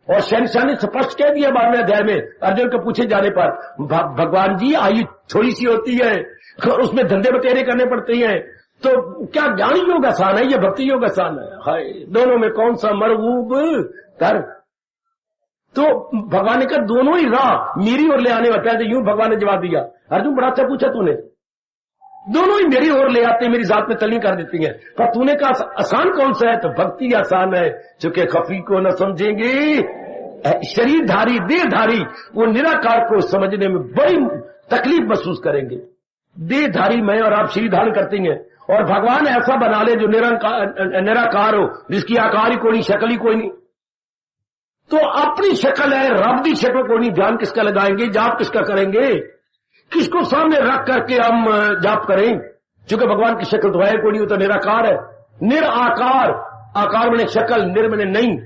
और शहनशाह ने स्पष्ट कह दिया 12वें अध्याय में अर्जुन को पूछे जाने पर, भगवान जी आयु थोड़ी सी होती है, उसमें धंधे बतेरे करने पड़ते हैं, तो क्या ज्ञान योग आसान है, ये भक्ति योग आसान है? हाय, दोनों में कौन सा मरगूब कर? तो भगवान ने कहा दोनों ही राह मेरी ओर ले आने वाला है। यूं भगवान ने जवाब दिया, अर्जुन बड़ा अच्छा पूछा तूने, दोनों ही मेरी ओर ले आते, मेरी जात में तली कर देती हैं, पर तूने कहा आसान कौन सा है? तो भक्ति आसान है, चूंकि खफी को न समझेंगे, शरीरधारी देहधारी वो निराकार को समझने में बड़ी तकलीफ महसूस करेंगे। देहधारी मैं और आप शरीर धारण करते हैं, और भगवान ऐसा बना ले जो निराकार हो, जिसकी आकार ही कोई नहीं, शक्ल ही कोई नहीं। तो अपनी शक्ल है, रब की शक्ल कोई नहीं, ध्यान किसका लगाएंगे, जाप किसका करेंगे, किसको सामने रख करके हम जाप करें? क्योंकि भगवान की शक्ल तो है कोई नहीं, वो तो निराकार है। निराकार, आकार मैंने शक्ल, निर मैंने नहीं,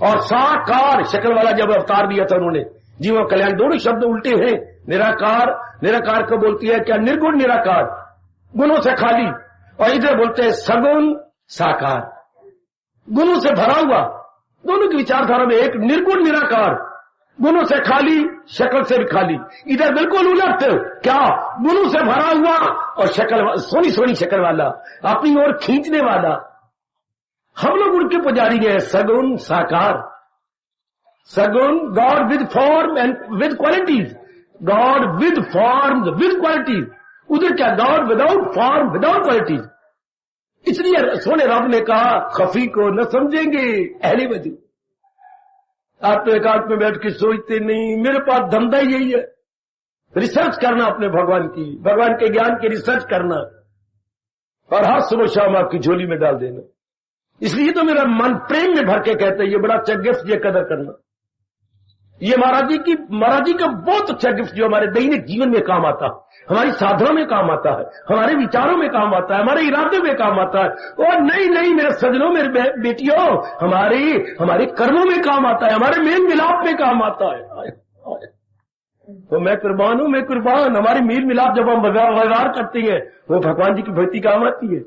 और साकार शक्ल वाला जब अवतार दिया था उन्होंने, जीवन कल्याण, दोनों शब्द उल्टे हैं। निराकार, निराकार को बोलती है क्या? निर्गुण निराकार, गुणों से खाली, और इधर बोलते हैं सगुण साकार, गुणों से भरा हुआ। दोनों की विचारधारा में एक निर्गुण निराकार, गुणों से खाली, शक्ल से भी खाली। इधर बिल्कुल उलट, क्या? गुणों से भरा हुआ और शक्ल, सोनी सोनी शक्ल वाला, अपनी ओर खींचने वाला। हम लोग उनके पुजारी हैं, सगुण साकार। सगुण God with form and with qualities, God with form with qualities. उधर क्या? God without form without qualities. इसलिए सोने रब ने कहा खफी को न समझेंगे अहले वजूद। आप तो एकांत में बैठ के सोचते नहीं, मेरे पास धंधा ही यही है, रिसर्च करना अपने भगवान की, भगवान के ज्ञान की रिसर्च करना, और हर सुबह शाम आपकी झोली में डाल देना। इसलिए तो मेरा मन प्रेम में भर के कहता है ये बड़ा अच्छा गिफ्ट, ये कदर करना। ये महाराज जी का बहुत अच्छा गिफ्ट जो हमारे दैनिक जीवन में काम आता है, हमारी साधना में काम आता है, हमारे विचारों में काम आता है, हमारे इरादे में काम आता है। और नहीं मेरे सजनों, मेरे बेटियों, हमारे कर्मों में काम आता है, हमारे मेल मिलाप में काम आता है। तो मैं कुर्बान हूं, मैं कुर्बान। हमारे मेल मिलाप जब हम व्यवहार करते हैं वो भगवान जी की भक्ति काम आती है।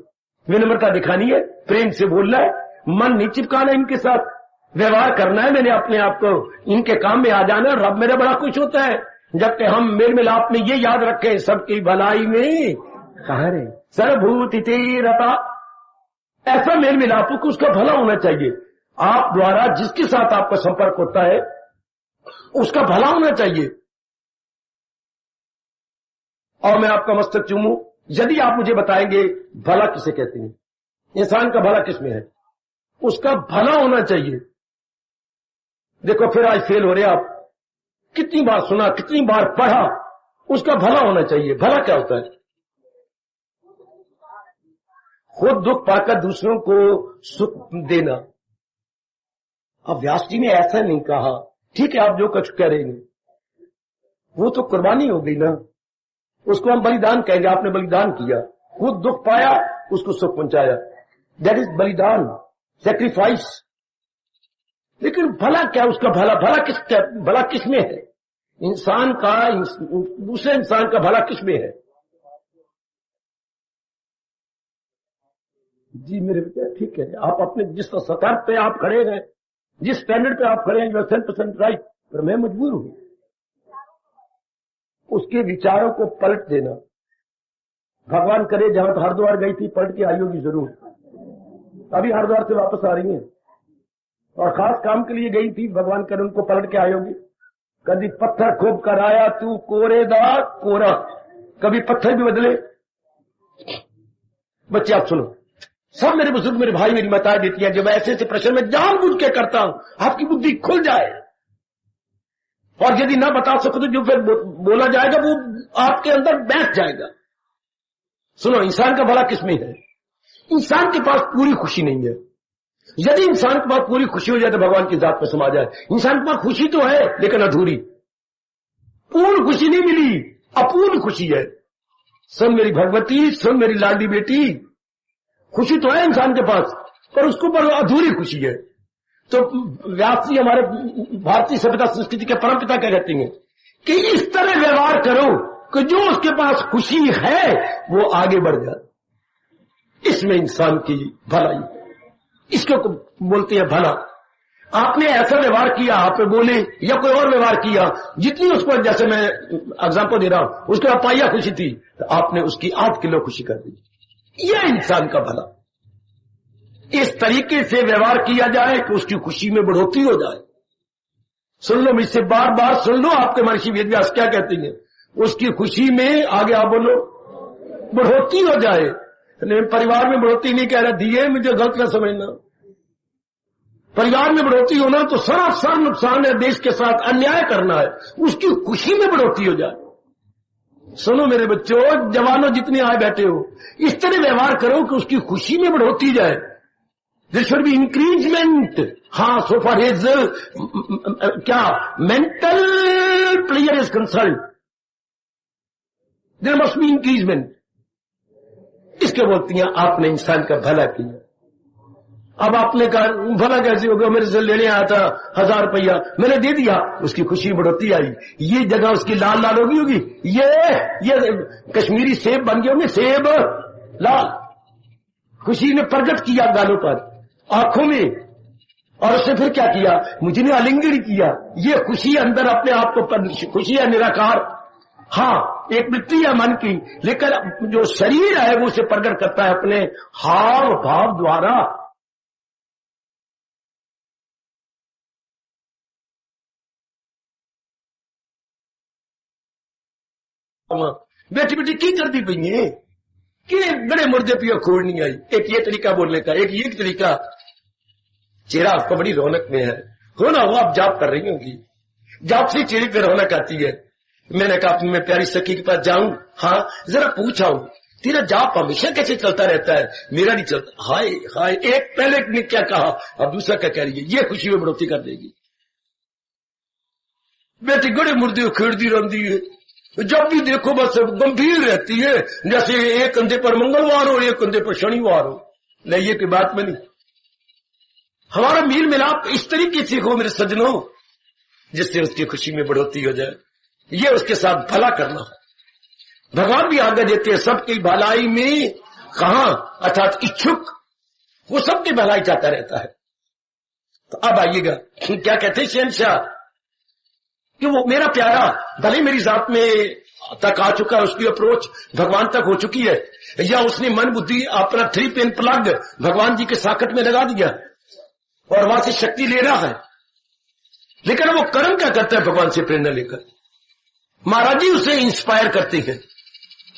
विनम्रता दिखानी है, प्रेम से बोलना है, मन नहीं चिपकाना, इनके साथ व्यवहार करना है। मैंने अपने आप को इनके काम में आ जाना है। रब मेरा बड़ा खुश होता है जबकि हम मेल मिलाप में ये याद रखें सबकी भलाई में सहारे सर्वभूति तेरता। ऐसा मेल मिलाप को उसका भला होना चाहिए। आप द्वारा जिसके साथ आपका संपर्क होता है उसका भला होना चाहिए। और मैं आपका मस्तक चूमूं यदि आप मुझे बताएंगे भला किसे कहते हैं, इंसान का भला किसमें है, उसका भला होना चाहिए। देखो फिर आज फेल हो रहे आप, कितनी बार सुना, कितनी बार पढ़ा, उसका भला होना चाहिए। भला क्या होता है? खुद दुख पाकर दूसरों को सुख देना। अब व्यास जी ने ऐसा नहीं कहा, ठीक है आप जो कुछ करेंगे वो तो कुर्बानी हो गई ना, उसको हम बलिदान कहेंगे। आपने बलिदान किया, खुद दुख पाया, उसको सुख पहुंचाया, दैट इज बलिदान, सैक्रिफाइस। लेकिन भला क्या? उसका भला किसमें है? इंसान का, दूसरे इंसान का भला किसमें है? जी मेरे बेटे ठीक है, आप अपने जिस सतर्क पे आप खड़े हैं, जिस स्टैंडर्ड पे आप खड़े हैं, 100% राइट, पर मैं मजबूर हूं उसके विचारों को पलट देना। भगवान करे जहां हरिद्वार गई थी पलट के आई होगी जरूर, अभी हरिद्वार से वापस आ रही है और खास काम के लिए गई थी, भगवान करे उनको पलट के आई होगी। कभी पत्थर खूब कराया तू कोरेदार कोरा, कभी पत्थर भी बदले। बच्चे आप सुनो, सब मेरे बुजुर्ग, मेरे भाई, मेरी माताएं देती हैं, जब ऐसे ऐसे प्रश्न में जानबूझ के करता हूं आपकी बुद्धि खुल जाए, और यदि ना बता सको तो जो फिर बोला जाएगा वो आपके अंदर बैठ जाएगा। सुनो, इंसान का भला किसमें है? इंसान के पास पूरी खुशी नहीं है। यदि इंसान के पास पूरी खुशी हो जाए तो भगवान की जात में समा जाए। इंसान के पास खुशी तो है लेकिन अधूरी, पूर्ण खुशी नहीं मिली, अपूर्ण खुशी है। सुन मेरी भगवती, सुन मेरी लाडली बेटी, खुशी तो है इंसान के पास पर उसको पर अधूरी खुशी है। तो व्यास जी हमारे भारतीय सभ्यता संस्कृति के परमपिता क्या कहते हैं कि इस तरह व्यवहार करो कि जो उसके पास खुशी है वो आगे बढ़ जाए। इसमें इंसान की भलाई, इसको बोलते हैं भला। आपने ऐसा व्यवहार किया, आप बोले या कोई और व्यवहार किया, जितनी उसको, जैसे मैं एग्जांपल दे रहा हूं, उसके बाद पाइया खुशी थी तो आपने उसकी 8 किलो खुशी कर दी। यह इंसान का भला। इस तरीके से व्यवहार किया जाए कि उसकी खुशी में बढ़ोतरी हो जाए। सुन लो मुझसे, बार बार सुन लो, आपके महर्षि वेदव्यास क्या कहते हैं, उसकी खुशी में, आगे आप बोलो, बढ़ोतरी हो जाए। परिवार में बढ़ोतरी नहीं कह रहा, दिए मुझे गलत न समझना। परिवार में बढ़ोतरी होना तो सरासर नुकसान है, देश के साथ अन्याय करना है। उसकी खुशी में बढ़ोतरी हो जाए। सुनो मेरे बच्चों, जवानों जितने आए बैठे हो, इस तरह व्यवहार करो कि उसकी खुशी में बढ़ोतरी जाए। There should be increment. हाँ, सो फॉर हिज क्या mental player is concern, there must be increment. इसके बोलती हैं आपने इंसान का भला किया। अब आपने कहा भला कैसे होगा, मेरे से लेने आया था 1000 रुपया, मैंने दे दिया, उसकी खुशी बढ़ोती आई। ये जगह उसकी लाल लाल होगी, ये कश्मीरी सेब बन गए होंगे, सेब लाल। खुशी ने प्रकट किया गालों पर, आंखों में, और उसने फिर क्या किया, मुझे ने आलिंगन किया। ये खुशी अंदर अपने आप को, खुशी है निराकार, हाँ एक मिट्टी है मन की, लेकिन जो शरीर है वो उसे प्रकट करता है अपने हाव भाव द्वारा। बेटी बेटी की करती पई है कि बड़े मुर्दे पियो खोड़ नहीं आई। एक ये तरीका बोलने का, एक ये तरीका, चेहरा आपका बड़ी रौनक में है, हो ना वो आप जाप कर रही होंगी, जाप से चेहरे पे रौनक आती है। मैंने कहा मैं प्यारी सखी के पास जाऊं, हाँ जरा पूछाऊं तेरा जाप हमेशा कैसे चलता रहता है, मेरा नहीं चलता। हाय हाय, एक पहले ने क्या कहा अब दूसरा क्या कह रही है, ये खुशी में बढ़ोतरी कर देगी। बेटी गड़े मुर्दे उखेड़ती रहती है, जब भी देखो बस गंभीर रहती है, जैसे एक कंधे पर मंगलवार हो एक कंधे पर शनिवार हो। नहीं ये की बात में नहीं, हमारा मील मिलाप इस तरीके से हो मेरे सज्जनों, जिससे उसकी खुशी में बढ़ोतरी हो जाए। ये उसके साथ भला करना, भगवान भी आगे देते हैं सबकी भलाई में कहां, अर्थात इच्छुक, वो सबकी भलाई चाहता रहता है। तो अब आइएगा क्या कहते हैं शहंशाह, कि वो मेरा प्यारा भले मेरी जात में तक आ चुका है, उसकी अप्रोच भगवान तक हो चुकी है, या उसने मन बुद्धि अपना 3 पिन प्लग भगवान जी के साकट में लगा दिया और वहां से शक्ति ले रहा है, लेकिन वो कर्म क्या करता है भगवान से प्रेरणा लेकर। महाराज जी उसे इंस्पायर करते हैं,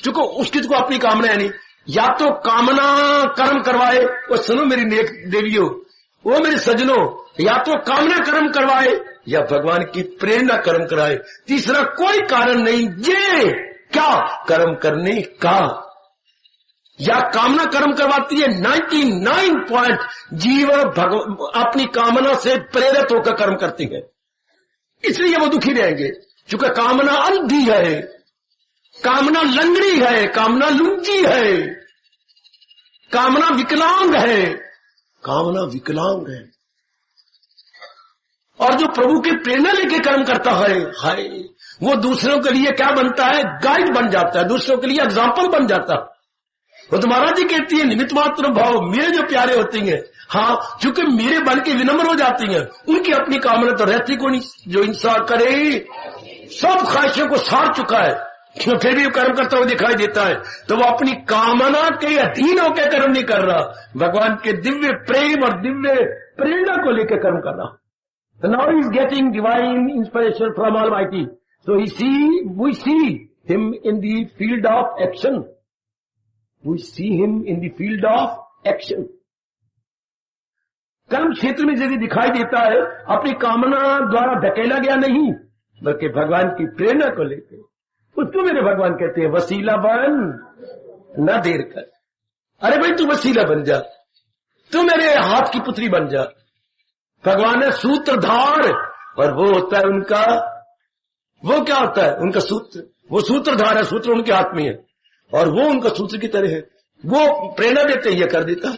चूंकि उसकी तो अपनी कामना है नहीं, या तो कामना कर्म करवाए, वो सुनो मेरी नेक देवियों, वो मेरे सज्जनों, या तो कामना कर्म करवाए या भगवान की प्रेरणा कर्म कराए, तीसरा कोई कारण नहीं। ये क्या कर्म करने का, या कामना कर्म करवाती है 99 पॉइंट, जीव अपनी कामना से प्रेरित होकर कर्म करती है, इसलिए वो दुखी रहेंगे। चूंकि कामना अंधी है, कामना लंगड़ी है, कामना लुंजी है, कामना विकलांग है, कामना विकलांग है। और जो प्रभु की प्रेरणा लेके कर्म करता है, हाय वो दूसरों के लिए क्या बनता है, गाइड बन जाता है, दूसरों के लिए एग्जाम्पल बन जाता है। वो तो महाराज जी कहती है निमित्त मात्र भाव, मेरे जो प्यारे होती हैं, हाँ चूंकि मेरे बन के विनम्र हो जाती हैं, उनकी अपनी कामना तो रहती को नहीं। जो इंसान करे सब ख्वाहिशों को सार चुका है, फिर भी कर्म करता हुआ दिखाई देता है, तो वो अपनी कामना के अधीन होकर कर्म नहीं कर रहा, भगवान के दिव्य प्रेम और दिव्य प्रेरणा को लेकर कर्म कर रहा। So now he is getting divine inspiration from Almighty. So we see him in the field of action. We see him in the field of action. कर्म क्षेत्र में यदि दिखाई देता है, अपनी कामना द्वारा धकेला गया नहीं, बल्कि भगवान की प्रेरणा को लेकर, उसको मेरे भगवान कहते हैं वसीला बन न देर कर। अरे भाई तू वसीला बन जा, तू मेरे हाथ की पुत्री बन जा। भगवान है सूत्रधार, और वो होता है उनका, वो क्या होता है उनका सूत्र, वो सूत्रधार है, सूत्र उनके हाथ में है और वो उनका सूत्र की तरह है, वो प्रेरणा देते ये कर देता।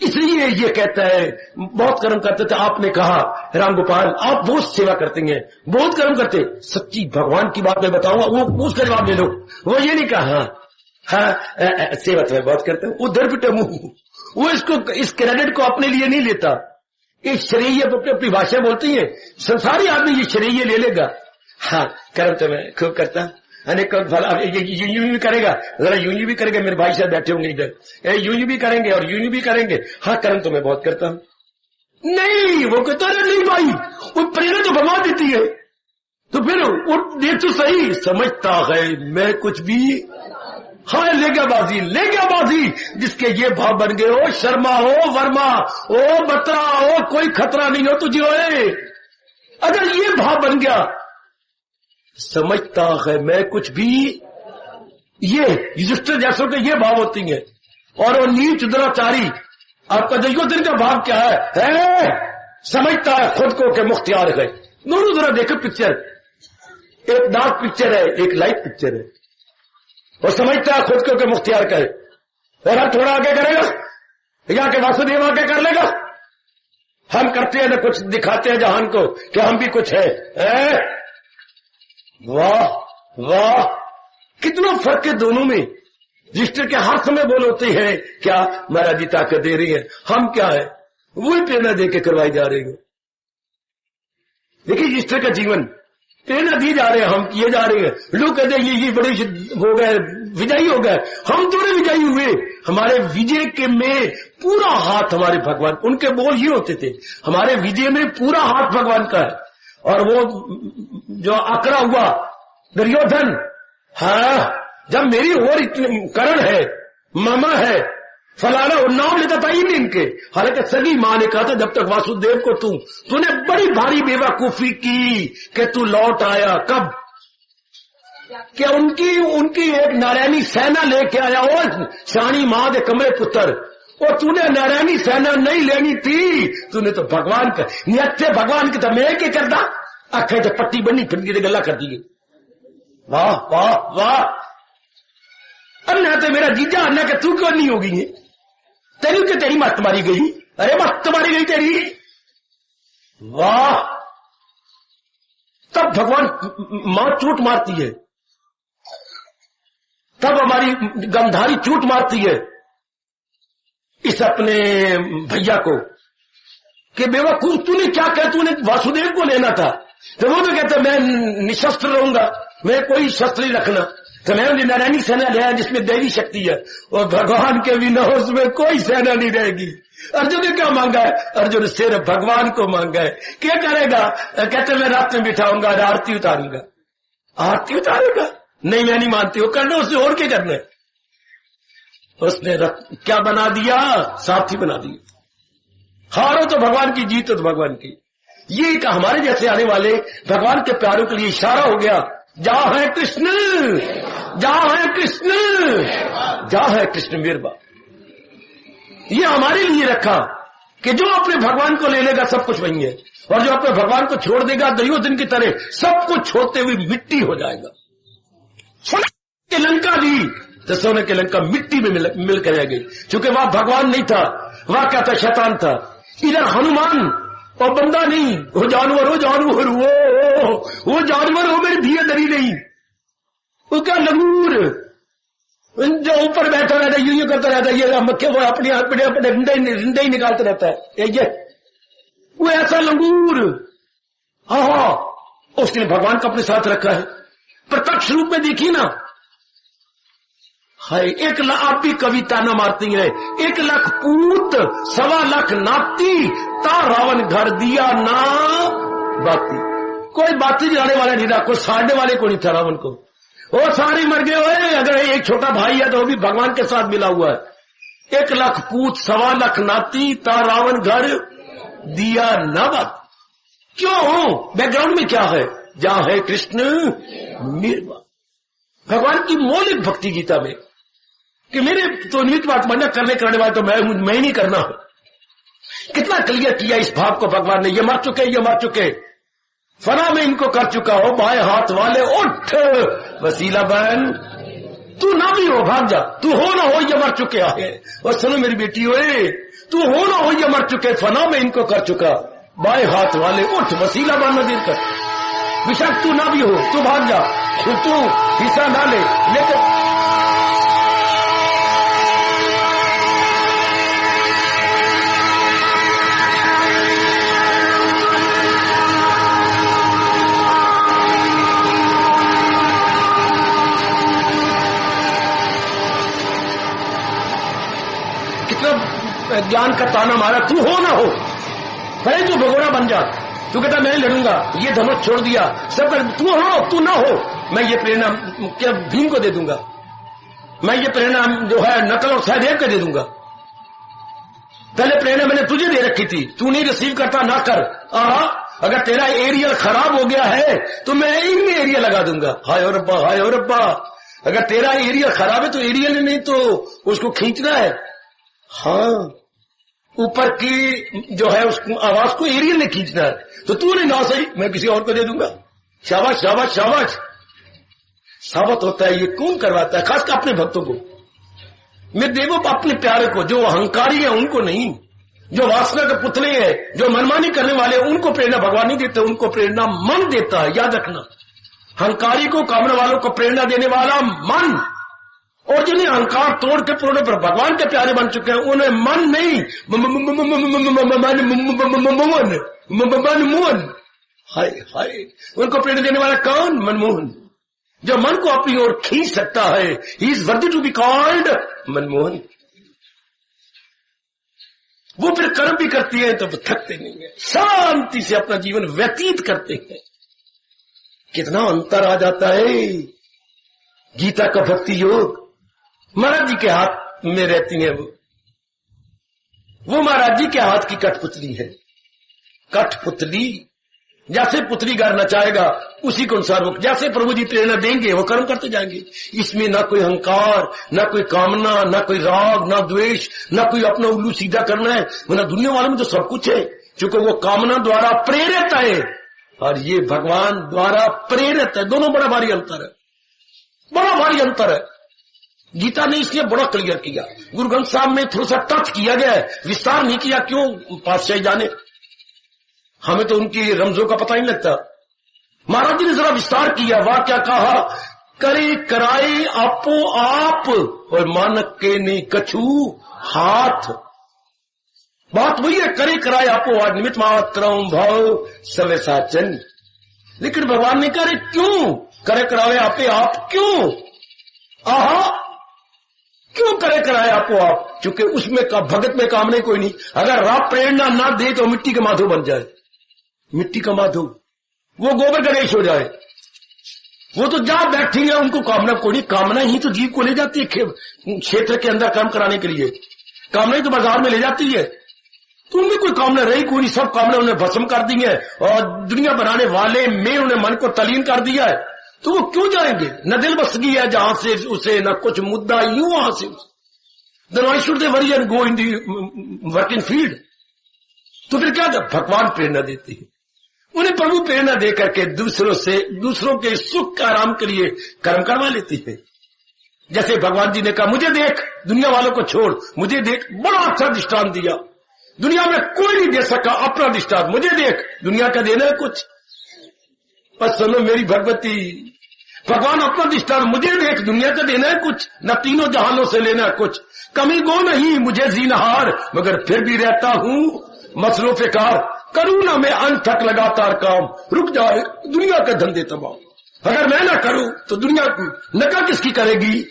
इसलिए ये कहता है बहुत कर्म करते थे। आपने कहा राम गोपाल आप बहुत सेवा करते हैं, बहुत कर्म करते, सच्ची भगवान की बात मैं बताऊंगा, वो उसका जवाब ले लो। वो ये नहीं कहा हाँ सेवा तो मैं बहुत करता हूं, उधर पिटे मुंह, वो इसको इस क्रेडिट को अपने लिए नहीं लेता। इस श्रेय अपनी भाषा बोलती है, संसारी आदमी ये श्रेय ले लेगा, हाँ कर्म तो मैं खूब करता, अनेक भला यूं भी करेगा, जरा यूं भी करेगा, मेरे भाई साहब बैठे होंगे इधर, यूं भी करेंगे और यूं भी करेंगे, हाँ कर्म तो मैं बहुत करता हूं। नहीं वो कहता है नहीं भाई, वो प्रेरणा तो भगवान देती है, तो फिर वो देख तो सही, समझता है मैं कुछ भी, हाँ ले गया बाजी, जिसके ये भाव बन गए हो, शर्मा हो वर्मा हो बत्रा हो, कोई खतरा नहीं हो तुझे होए, अगर ये भाव बन गया, समझता है मैं कुछ भी, ये युधिष्ठिर जैसों के ये भाव होती हैं। और वो नीच दुराचारी आपका देखो दिन का भाव क्या है? समझता है खुद को के मुख्तियार है। दोनों जरा देखो पिक्चर, एक डार्क पिक्चर है, एक लाइट पिक्चर है। और समझता है खुद को के मुख्तियार का है, और अब थोड़ा आगे करेगा या के वासुदेव आके कर लेगा? हम करते हैं ना कुछ दिखाते हैं जहान को कि हम भी कुछ है। वाह वाह, कितना फर्क है दोनों में। रजिस्टर के हाथ में बोल होती है क्या महाराज जी ताकत दे रही है, हम क्या है वही प्रेरणा दे के करवाई जा रही है। देखिए रजिस्टर का जीवन प्रेरणा दी जा रहे हैं, हम किए जा रहे हैं। लोग कहते हैं ये बड़े हो गए, विजयी हो गए। हम थोड़े विजयी हुए, हमारे विजय के में पूरा हाथ हमारे भगवान, उनके बोल ये होते थे, हमारे विजय में पूरा हाथ भगवान का है। और वो जो आकड़ा हुआ दुर्योधन, हाँ जब मेरी और इतनी करण है, मामा है, फलाना और नाम लेता था ही नहीं इनके। हालांकि सगी मां ने कहा था जब तक वासुदेव को तूने बड़ी भारी बेवकूफी की कि तू लौट आया। कब? क्या उनकी एक नारायणी सेना लेके आया, और शानी मां दे कमरे पुत्र, और तूने नारायणी सेना नहीं लेनी थी, तूने तो भगवान का नियत भगवान की तो मैं क्या करता, आखे जो पट्टी बनी फिर की गला कर दी। वाह वाह वाह, अन्ना तो मेरा जीजा, अन्ना के तू क्यों नहीं होगी तेरी के तेरी मत मारी गई, अरे मत मारी गई तेरी। वाह, तब भगवान मां चोट मारती है, तब हमारी गंधारी चोट मारती है इस अपने भैया को कि बेवकूफ तूने क्या कहा, तूने वासुदेव को लेना था। तो वो तो कहता मैं निशस्त्र रहूंगा, मैं कोई शस्त्र नहीं रखना, तो मैं नारायणी सेना लिया जिसमें देवी शक्ति है, और भगवान के बिना उसमें कोई सेना नहीं रहेगी। अर्जुन ने क्या मांगा है? अर्जुन ने सिर्फ भगवान को मांगा है। क्या करेगा? कहते मैं रात में बिठाऊंगा, आरती उतारूंगा। आरती उतारेगा? नहीं मैं नहीं मानती, वो करना उससे और क्या करना है। उसने क्या बना दिया? साथी बना दिया। हारो तो भगवान की, जीत तो भगवान की। ये एक हमारे जैसे आने वाले भगवान के प्यारों के लिए इशारा हो गया, जहां है कृष्ण, जहां है कृष्ण, जहां है कृष्ण मेरबा। ये हमारे लिए रखा कि जो अपने भगवान को ले लेगा सब कुछ वही है, और जो अपने भगवान को छोड़ देगा दुर्योधन की तरह सब कुछ छोड़ते हुए मिट्टी हो जाएगा। सोने की लंका दी तो सोने की लंका मिट्टी में मिल कर रह गई, क्योंकि वहां भगवान नहीं था, वहां क्या था? शैतान था। इधर हनुमान और बंदा नहीं, वो जानवर हो, जानवर वो जानवर हो, मेरी धीरे धरी नहीं, वो क्या लंगूर जो ऊपर बैठा रहता है, यूं करता रहता है, ये मक्खे वो अपने अपने रिंडे ही निकालता रहता है, ये वो ऐसा लंगूर। हाँ, उसने भगवान को अपने साथ रखा है, प्रत्यक्ष रूप में देखी ना। हाय, 1 लाख आप भी कविता न मारती है, 1 लाख पूत 1.25 लाख नाती, ता रावण घर दिया ना बाती। कोई बाती जाने वाला नहीं था, कोई साड़ने वाले को नहीं था रावण को, वो सारे मर गए हुए। अगर एक छोटा भाई है तो वो भी भगवान के साथ मिला हुआ है। 1 लाख पूत 1.25 लाख नाती, ता रावण घर दिया ना बात। क्यों? बैकग्राउंड में क्या है? जहां है कृष्ण निर्वा। भगवान की मौलिक भक्ति गीता में कि मेरे तो निमित्त बात मान्य करने वाले तो मैं ही नहीं करना। कितना क्लियर किया इस भाव को भगवान ने। ये मर चुके, फना में इनको कर चुका हो, बाएं हाथ वाले उठ वसीला बहन, तू ना भी हो भाग जा, तू हो ना हो ये मर चुके आहे। और सुनो मेरी बेटी, ओए तू हो ना हो ये मर चुके, फना में इनको कर चुका, बाएं हाथ वाले उठ वसीला बहन न देर कर। विशाख तू ना भी हो, तू भाग जा, तू हिस्सा ना ले, लेकर ज्ञान का ताना मारा। तू हो ना हो, भले तू भगोड़ा बन जा, तू कहता मैं लड़ूंगा, ये धनुष छोड़ दिया सब कर, तू हो तू ना हो, मैं ये प्रेरणा क्या भीम को दे दूंगा, मैं ये प्रेरणा जो है नकल और सहदेव को दे दूंगा। पहले प्रेरणा मैंने तुझे दे रखी थी, तू नहीं रिसीव करता, ना कर। अगर तेरा एरियल खराब हो गया है तो मैं इनमें एरिया लगा दूंगा। हाय और रब्बा, हाय और रब्बा, अगर तेरा एरियल खराब है तो एरियल नहीं तो उसको खींचना है। हाँ, ऊपर की जो है उस आवाज को एरियल ने खींचना है, तो तू नहीं ना सही, मैं किसी और को दे दूंगा। शाबाश शाबाश शाबाश। साबित होता है ये कौन करवाता है? खासकर अपने भक्तों को। मेरे देवो अपने प्यारे को, जो अहंकारी है उनको नहीं, जो वासना के पुतले हैं, जो मनमानी करने वाले हैं, उनको प्रेरणा भगवान नहीं देते, उनको प्रेरणा मन देता है। याद रखना, अहंकारी को, कामना वालों को प्रेरणा देने वाला मन। और जिन्हें अहंकार तोड़ के पूर्ण पर भगवान के प्यारे बन चुके हैं, उन्हें मन नहीं, मनमोहन, हाय हाय, उनको प्रेरणा देने वाला कौन? मनमोहन, जो मन को अपनी ओर खींच सकता है। He is worthy to be called Manmohan. वो फिर कर्म भी करती है तो थकते नहीं है, शांति से अपना जीवन व्यतीत करते हैं। कितना अंतर आ जाता है। गीता का भक्ति योग महाराज जी के हाथ में रहती है। वो महाराज जी के हाथ की कठपुतली है। कठपुतली जैसे पुतली घर नचाएगा उसी के अनुसार वो, जैसे प्रभु जी प्रेरणा देंगे वो कर्म करते जाएंगे। इसमें ना कोई अहंकार, ना कोई कामना, ना कोई राग, ना द्वेष, ना कोई अपना उल्लू सीधा करना है। वरना दुनिया वालों में तो सब कुछ है, क्योंकि वो कामना द्वारा प्रेरित है और ये भगवान द्वारा प्रेरित है। दोनों बड़ा भारी अंतर है, बड़ा भारी अंतर है। गीता ने इसलिए बड़ा क्लियर किया। गुरु ग्रंथ साहब में थोड़ा सा टच किया गया है, विस्तार नहीं किया। क्यों? पातशाही जाने, हमें तो उनकी रमजों का पता ही नहीं लगता। महाराज जी ने जरा विस्तार किया। वाह क्या कहा, करे कराए आपो आप और मानक के नहीं कछू हाथ। बात वही है, करे कराए आपो आप, निमित्त मात्र भाव सवे साचन। लेकिन भगवान ने कहा क्यों करे करावे आपे आप, क्यों? आहा, क्यों करे कराए आपको आप? क्योंकि उसमें का भगत में काम नहीं कोई नहीं। अगर रात प्रेरणा ना दे तो मिट्टी का माधव बन जाए, मिट्टी का माधव, वो गोबर गणेश हो जाए। वो तो जहां बैठेंगे उनको कामना कोई नहीं। कामना ही तो जीव को ले जाती है क्षेत्र के अंदर काम कराने के लिए। कामना ही तो बाजार में ले जाती है। तो उनमें कोई कामना रही कोई नहीं, सब कामना उन्हें भस्म कर दी है और दुनिया बनाने वाले में उन्हें मन को तलीन कर दिया है। तो वो क्यों जाएंगे? न दिल बस गई है जहां से उसे, न कुछ मुद्दा यूं वहां से। Then why should they worry and go in the working field? तो फिर क्या? भगवान प्रेरणा देते हैं उन्हें, प्रभु प्रेरणा दे करके दूसरों के सुख का आराम के लिए कर्म करवा लेती है। जैसे भगवान जी ने कहा मुझे देख, दुनिया वालों को छोड़, मुझे देख। बड़ा अच्छा दृष्टांत दिया, दुनिया में कोई नहीं दे सका अपना दृष्टांत। मुझे देख, दुनिया का देना है कुछ? पर सुनो मेरी भगवती, भगवान अपना दृष्टांत, मुझे देख, दुनिया का देना है कुछ? न तीनों जहानों से लेना है कुछ। कमी गो नहीं मुझे जीनहार, मगर फिर भी रहता हूं मसलों पे कार। करूं ना मैं अंत तक लगातार काम, रुक जाए दुनिया के धंधे तमाम। अगर मैं ना करूं तो दुनिया नका किसकी करेगी?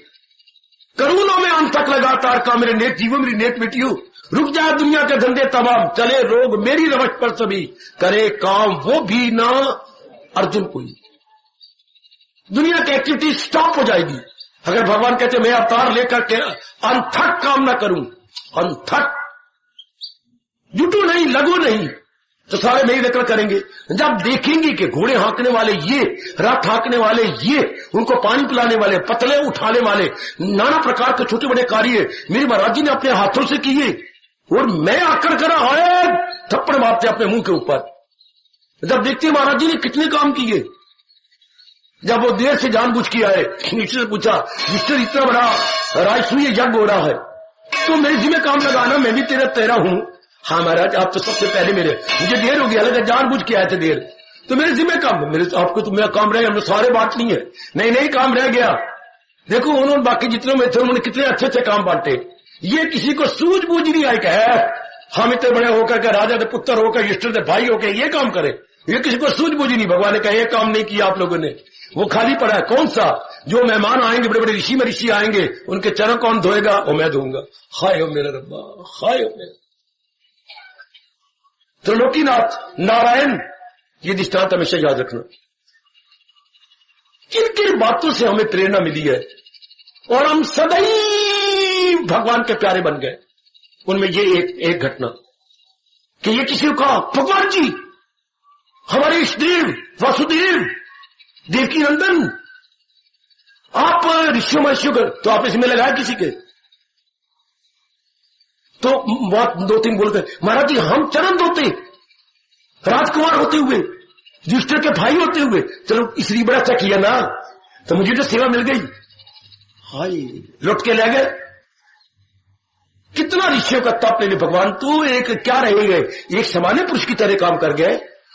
करूं ना मैं अंत तक लगातार काम, मेरे नेक जीवो मेरी नेक बेटियों, रुक जाए दुनिया के धंधे तमाम। चले रोग मेरी रवट पर सभी, करे काम वो भी ना अर्जुन कोई। दुनिया की एक्टिविटी स्टॉप हो जाएगी अगर भगवान कहते मैं अवतार लेकर के अनथक काम ना करूं। अनथक, जुटू नहीं, लगू नहीं, तो सारे मेरी नकल करेंगे। जब देखेंगे कि घोड़े हाँकने वाले ये, रथ हाँकने वाले ये, उनको पानी पिलाने वाले, पतले उठाने वाले, नाना प्रकार के छोटे बड़े कार्य मेरे महाराज जी ने अपने हाथों से किए, और मैं आकर करा आए थप्पड़ मारते अपने मुंह के ऊपर। जब देखते महाराज जी ने कितने काम किए। जब वो देर से जानबूझ के आए, नीचे से पूछा मिस्टर इतना बड़ा राजसूय यज्ञ हो रहा है तो मेरे जिम्मे काम लगाना, मैं भी तेरा हूं। हाँ महाराज आप तो सबसे पहले मेरे, मुझे देर हो गया, लगा जानबूझ के आए थे देर, तो मेरे जिम्मे काम, मेरे आपको तो मेरा काम रह गया, हमने सारे बांट नहीं है। नहीं काम रह गया। देखो उन्होंने बाकी जितने में थे उन्होंने कितने अच्छे अच्छे काम बांटे। ये किसी को सूझबूझ नहीं आई कि हम इतने बड़े होकर के राजा के पुत्र होकर इष्ट के भाई होकर ये काम करे। ये किसी को सूझबूझ नहीं। भगवान ने कहा ये काम नहीं किया आप लोगों ने, वो खाली पड़ा है। कौन सा? जो मेहमान आएंगे, बड़े बड़े ऋषि में ऋषि आएंगे, उनके चरण कौन धोएगा? वो मैं धोऊंगा। हाय हो मेरा रब्बा, हाय हो मेरा त्रिलोकीनाथ नारायण। ये दृष्टांत हमेशा याद रखना। किन किन बातों से हमें प्रेरणा मिली है और हम सदैव भगवान के प्यारे बन गए। उनमें ये एक घटना कि ये किसी को कहा भगवान जी हमारे इष्टदेव वासुदेव देवकी नंदन आप ऋषियों महर्षियों कर, तो आप इसमें लगाया किसी के? तो बहुत दो तीन बोलते महाराज जी हम चरण धोते राजकुमार होते हुए, युधिष्ठिर के भाई होते हुए, चलो इसलिए बड़ा अच्छा किया ना, तो मुझे तो सेवा मिल गई। हाय लुट के ले गए। कितना ऋषियों का तप ले भगवान, तू एक क्या रह गए, एक सामान्य पुरुष की तरह काम कर गए।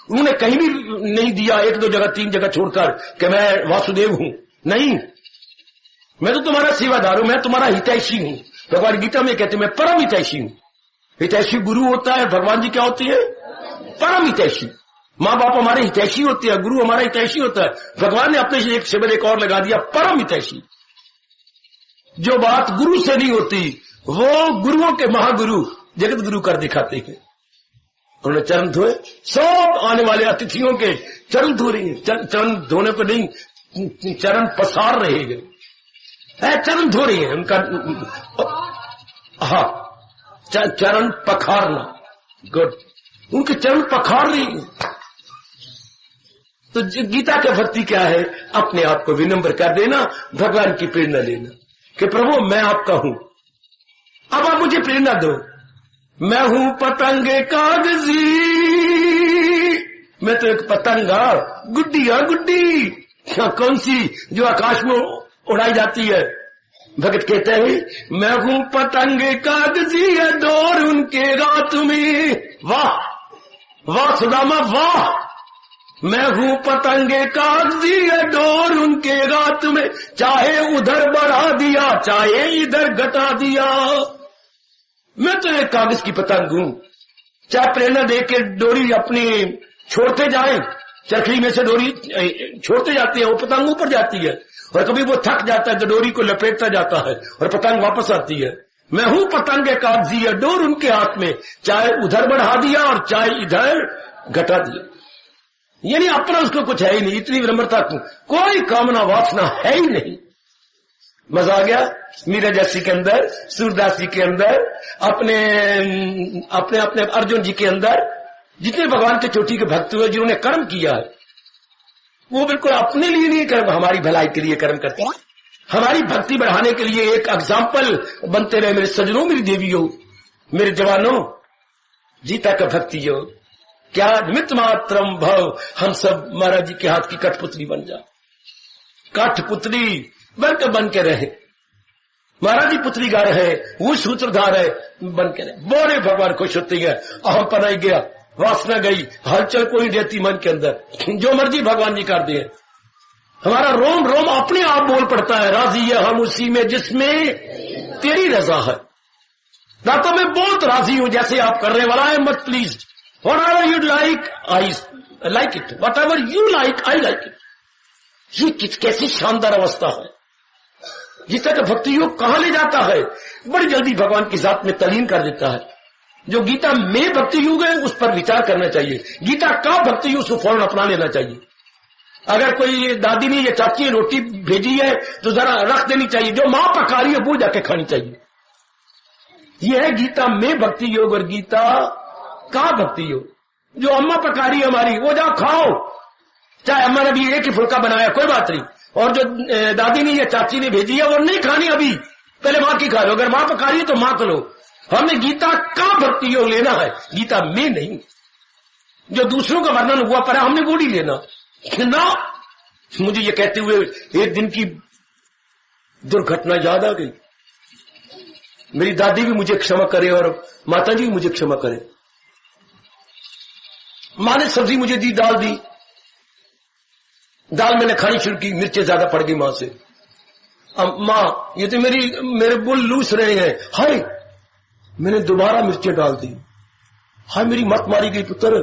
उन्होंने कहीं भी नहीं दिया, एक दो जगह तीन जगह छोड़कर कि मैं वासुदेव हूं, नहीं, मैं तो तुम्हारा सेवादार हूं, मैं तुम्हारा हितैषी हूं। भगवान गीता में कहते मैं परम हितैषी हूं। हितैषी गुरु होता है, भगवान जी क्या होती है, परम हितैषी। माँ बाप हमारे हितैषी होते हैं, गुरु हमारा हितैषी होता है। भगवान ने अपने से एक शब्द एक और लगा दिया, परम हितैषी। जो बात गुरु से नहीं होती वो गुरुओं के महागुरु जगत गुरु कर दिखाते हैं। उन्होंने चरण धोए, सब आने वाले अतिथियों के चरण धो रही है, चरण धोने को नहीं, चरण पसार रहे हैं, चरण धो रही है उनका, हाँ, चरण पखारना, गुड, उनके चरण पखार रही है। तो गीता का भक्ति क्या है, अपने आप को विनम्र कर देना, भगवान की प्रेरणा लेना कि प्रभु मैं आपका हूं, अब आप मुझे प्रेरणा दो। मैं हूं पतंगे कागजी, मैं तो एक पतंगा, गुड्डिया गुड्डी, कौन सी जो आकाश में उड़ाई जाती है। भगत कहते हैं मैं हूं पतंगे कागजी है डोर उनके रात में, वाह वाह सुदामा वाह, मैं हूं पतंगे कागजी है डोर उनके रात में, चाहे उधर बढ़ा दिया चाहे इधर घटा दिया। मैं तो एक कागज की पतंग हूं, चाहे प्रेरणा दे के डोरी अपनी छोड़ते जाए, चरखी में से डोरी छोड़ते जाती है, वो पतंग ऊपर जाती है, और कभी वो थक जाता है तो डोरी को लपेटता जाता है और पतंग वापस आती है। मैं हूं पतंगे कागजी है डोर उनके हाथ में, चाहे उधर बढ़ा दिया और चाहे इधर घटा दिया। यानी अपना उसको कुछ है ही नहीं, इतनी विनम्रता कोई कामना वासना है ही नहीं। मजा आ गया। मीरा जैसी के अंदर, सूरदास जी के अंदर, अपने अपने अपने अर्जुन जी के अंदर, जितने भगवान के चोटी के भक्त हुए जिन्होंने कर्म किया है, वो बिल्कुल अपने लिए नहीं कर्म, हमारी भलाई के लिए कर्म करते हैं, हमारी भक्ति बढ़ाने के लिए एक एग्जाम्पल बनते रहे। मेरे सजनों, मेरी देवियों, मेरे जवानों, जीता का भक्ति योग क्या निमित्त मात्रम भव, हम सब महाराज जी के हाथ की कठपुतली बन जा, कठपुतली बन के रहे। महाराज जी पुतली गा रहे, वो सूत्रधार है, बन के रहे। बोरे भगवान खुश होते हैं, अहम पनाई गया, वासना गई, हलचल कोई रहती मन के अंदर, जो मर्जी भगवान जी कर दिए। हमारा रोम रोम अपने आप बोल पड़ता है, राजी है हम उसी में जिसमें तेरी रजा है। ना तो मैं बहुत राजी हूं जैसे आप कर रहे वाला है, मत please, whatever you like, I like it, whatever you like, I like it। ये कैसी शानदार अवस्था है, जिस तरह का भक्ति योग कहां ले जाता है, बड़ी जल्दी भगवान की जात में तलीन कर देता है। जो गीता में भक्ति योग है उस पर विचार करना चाहिए, गीता का भक्ति योग उसको फौरन अपना लेना चाहिए। अगर कोई दादी ने या चाची ने रोटी भेजी है तो जरा रख देनी चाहिए, जो मां पका रही है वो जाके खानी चाहिए। यह है गीता में भक्ति योग और गीता का भक्ति योग। जो अम्मा पका रही है हमारी, वो जाओ खाओ, चाहे अम्मा ने भी एक ही फुल्का बनाया कोई बात नहीं, और जो दादी ने या चाची ने भेजी है वो नहीं खानी, अभी पहले मां की खा लो, अगर मां पका रही है तो मां को लो। हमने गीता का भक्ति योग लेना है, गीता में नहीं। जो दूसरों का वर्णन हुआ पर हमने वो नहीं लेना ना। मुझे ये कहते हुए एक दिन की दुर्घटना याद आ गई। मेरी दादी भी मुझे क्षमा करे और माता जी भी मुझे क्षमा करे। मां ने सब्जी मुझे दी, दाल दी, दाल मैंने खानी शुरू की, मिर्चें ज्यादा पड़ गई मां से। अब मां ये तो मेरे बुल लूस रहे हैं, हाय मैंने दोबारा मिर्चें डाल दी, हाय मेरी मत मारी गई पुत्र।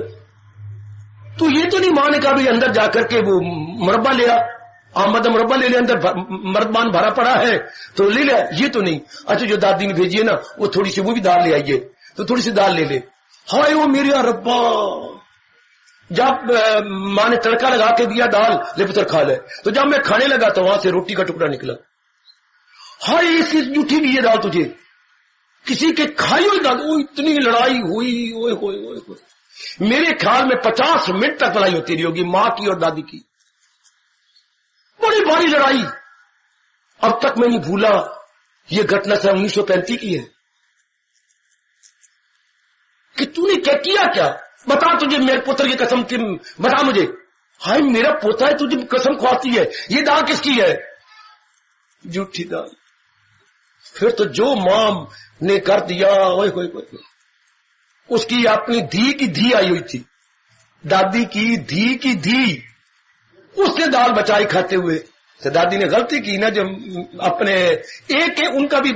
तो ये तो नहीं मां ने कहा भी अंदर जाकर के वो मुरब्बा लिया, आमद मुरब्बा ले लिया, अंदर मर्दबान भरा पड़ा है तो ले लिया, ये तो नहीं। अच्छा जो दादी ने भेजी है ना, वो थोड़ी सी वो भी दाल ले आइए, तो थोड़ी सी दाल ले ले। हाय वो मेरे रब्बा, जब मां ने तड़का लगा के दिया दाल, ले पुत्र खा ले, तो जब मैं खाने लगा तो वहां से रोटी का टुकड़ा निकला। हाय इसकी जूठी भी ये दाल तुझे, किसी के खाई हुई दाल। वो इतनी लड़ाई हुई, ओए होए ओए होए, मेरे ख्याल में 50 मिनट तक लड़ाई होती रही होगी मां की और दादी की, बड़ी भारी लड़ाई। अब तक मैं नहीं भूला, ये घटना सन 1935 की है। कि तूने क्या किया, क्या बता, तुझे मेरे पुत्र की कसम की बता मुझे। हाय मेरा पोता है, तुझे कसम खुआती है, ये दाल किसकी है? झूठी दाल। फिर तो जो मां ने कर दिया, ओए होए होए, उसकी अपनी धी की धी आई हुई थी, दादी की धी, उसने दाल बचाई खाते हुए। तो दादी ने गलती की ना, जो अपने एक उनका भी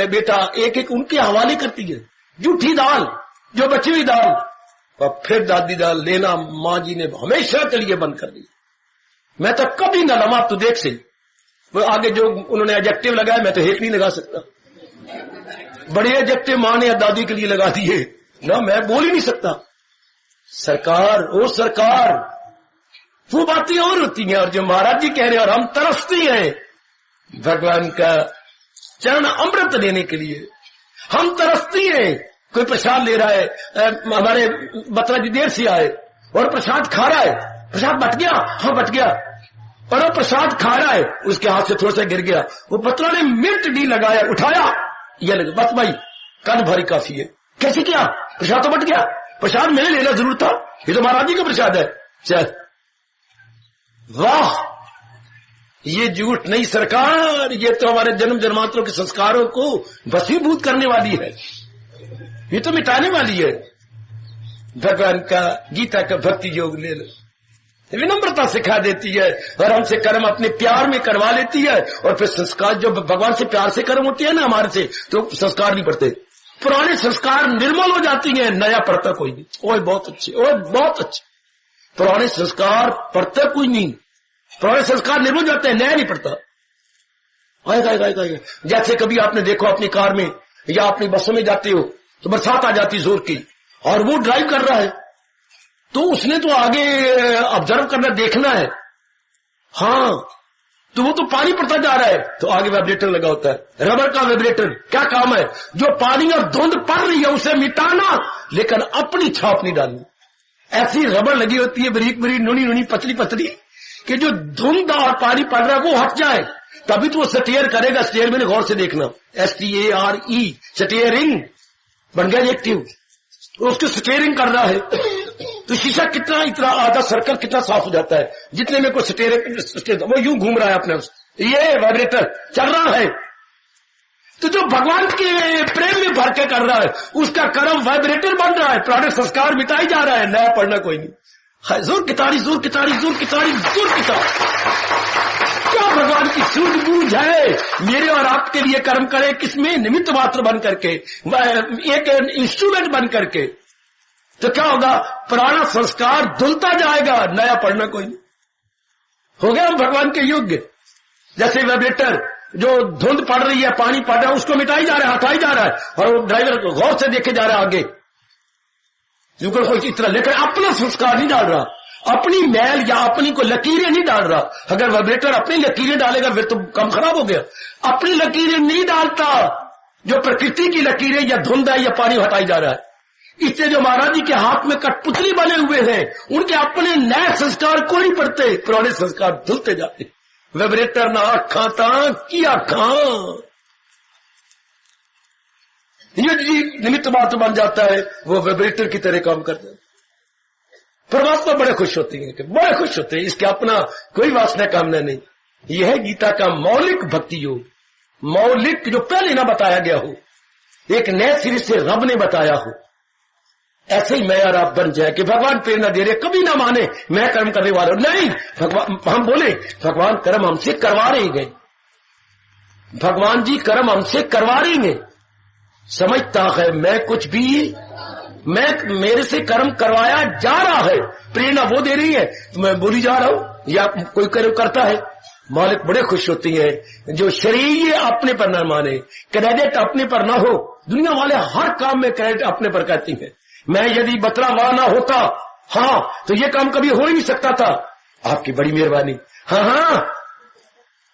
बेटा एक उनके हवाले करती है, जूठी दाल, जो बची हुई दाल, और फिर दादी दाल लेना मां जी ने हमेशा के लिए बंद कर दी। मैं तो कभी ना लमा, तू देख सही, वो आगे जो उन्होंने एडजेक्टिव लगाया मैं तो हेट नहीं लगा सकता, बड़े एडजेक्टिव मां ने दादी के लिए लगा दिए ना, मैं बोल ही नहीं सकता। सरकार, ओ सरकार, वो बातें और होती हैं। और जो महाराज जी कह रहे हैं, और हम तरसते हैं भगवान का चरण अमृत लेने के लिए, हम तरसते हैं। कोई प्रसाद ले रहा है, हमारे बत्रा जी देर से आए और प्रसाद खा रहा है, प्रसाद बट गया, हाँ बट गया, और वो प्रसाद खा रहा है, उसके हाथ से थोड़ा सा गिर गया, वो बत्रा ने मिनट नहीं लगाया, उठाया, ये लगे बस भाई कल भरी काफी है। कैसे किया? प्रसाद तो बट गया, प्रसाद मैंने लेना जरूर था, ये तो महाराज जी का प्रसाद है। चल वाह, ये झूठ नहीं सरकार, ये तो हमारे जन्म जन्मांतरों के संस्कारों को भस्मीभूत करने वाली है, ये तो मिटाने वाली है। भगवान का गीता का भक्ति योग ले लो, विनम्रता सिखा देती है, और हमसे कर्म अपने प्यार में करवा लेती है, और फिर संस्कार जो भगवान से प्यार से कर्म होते हैं ना हमारे से, तो संस्कार नहीं पड़ते, पुराने संस्कार निर्मल हो जाती हैं, नया पढ़ता कोई नहीं। ओए बहुत अच्छे, ओए बहुत अच्छे, पुराने संस्कार पढ़ता कोई नहीं, पुराने संस्कार निर्मल जाते हैं, नया नहीं पढ़ता। आएगा। जैसे कभी आपने देखो अपनी कार में या अपनी बसों में जाते हो तो बरसात आ जाती जोर की, और वो ड्राइव कर रहा है, तो उसने तो आगे ऑब्जर्व करना, देखना है, हाँ, तो वो तो पानी पड़ता जा रहा है, तो आगे वाइब्रेटर लगा होता है, रबर का वाइब्रेटर। क्या काम है? जो पानी और धुंध पड़ रही है उसे मिटाना, लेकिन अपनी छाप नहीं डालनी। ऐसी रबर लगी होती है, बरीक बरीक, नुनी नुनी, पतली पतली, कि जो धुंध और पानी पड़ रहा है वो हट जाए, तभी तो वो स्टीयर करेगा। स्टीयर में गौर से देखना, STARE, स्टीयरिंग बन गया एक्टिव, उसको स्टीयरिंग कर रहा है, तो शीशा कितना, इतना आधा सर्कल कितना साफ हो जाता है, जितने में कोई स्टीयरिंग वो यूं घूम रहा है अपने, ये वाइब्रेटर चल रहा है। तो जो भगवान के प्रेम में भर के कर रहा है, उसका कर्म वाइब्रेटर बन रहा है, पुराने संस्कार मिटाई जा रहा है, नया पढ़ना कोई नहीं। जोर कितारी, जोर कितारी, जोर कितारी, जोर कितारी। क्या भगवान की सूझबूझ है? मेरे और आपके लिए कर्म करे, किसमें? निमित्त मात्र बन करके, एक इंस्ट्रूमेंट बन करके। तो क्या होगा? पुराना संस्कार धुलता जाएगा, नया पढ़ना कोई नहीं। हो गया हम भगवान के योग्य। जैसे वाइब्रेटर, जो धुंध पड़ रही है, पानी पड़ रहा है, उसको मिटाई जा रहा है, हटाई जा रहा है, और ड्राइवर गौर से देखे जा रहा है आगे, कोई इतना, लेकिन अपना संस्कार नहीं डाल रहा, अपनी मैल या अपनी को लकीरें नहीं डाल रहा। अगर वाइब्रेटर अपनी लकीरें डालेगा फिर तो काम खराब हो गया। अपनी लकीरें नहीं डालता, जो प्रकृति की लकीरें या धुंध है या पानी हटाई जा रहा है। इससे जो महाराज जी के हाथ में कठपुतली बने हुए हैं, उनके अपने नए संस्कार को नहीं पड़ते, पुराने संस्कार धुलते जाते। वाइब्रेटर ना आखा की आखा, ये जी निमित्त मात्र बन जाता है, वो वाइब्रेटर की तरह काम करता है। परमात्मा बड़े खुश होते हैं, बड़े खुश होते हैं, इसके अपना कोई वासना कामना नहीं। यह है गीता का मौलिक भक्ति योग, मौलिक जो पहले ना बताया गया हो, एक नए सिरे से रब ने बताया हो। ऐसे ही मैं और आप बन जाए कि भगवान प्रेरणा दे रहे, कभी ना माने मैं कर्म करने वाला नहीं। भगवान, हम बोले भगवान कर्म हमसे करवा रहे हैं, भगवान जी कर्म हमसे करवा रहे हैं। समझता है मैं कुछ भी, मैं मेरे से कर्म करवाया जा रहा है, प्रेरणा वो दे रही है, तो मैं बोली जा रहा हूं या कोई कर्म करता है। मालिक बड़े खुश होती है जो शरीर अपने पर न माने, क्रेडिट अपने पर ना हो। दुनिया वाले हर काम में क्रेडिट अपने पर कहती है। मैं यदि बतरा वहां ना होता, हाँ, तो ये काम कभी हो ही नहीं सकता था। आपकी बड़ी मेहरबानी, हाँ,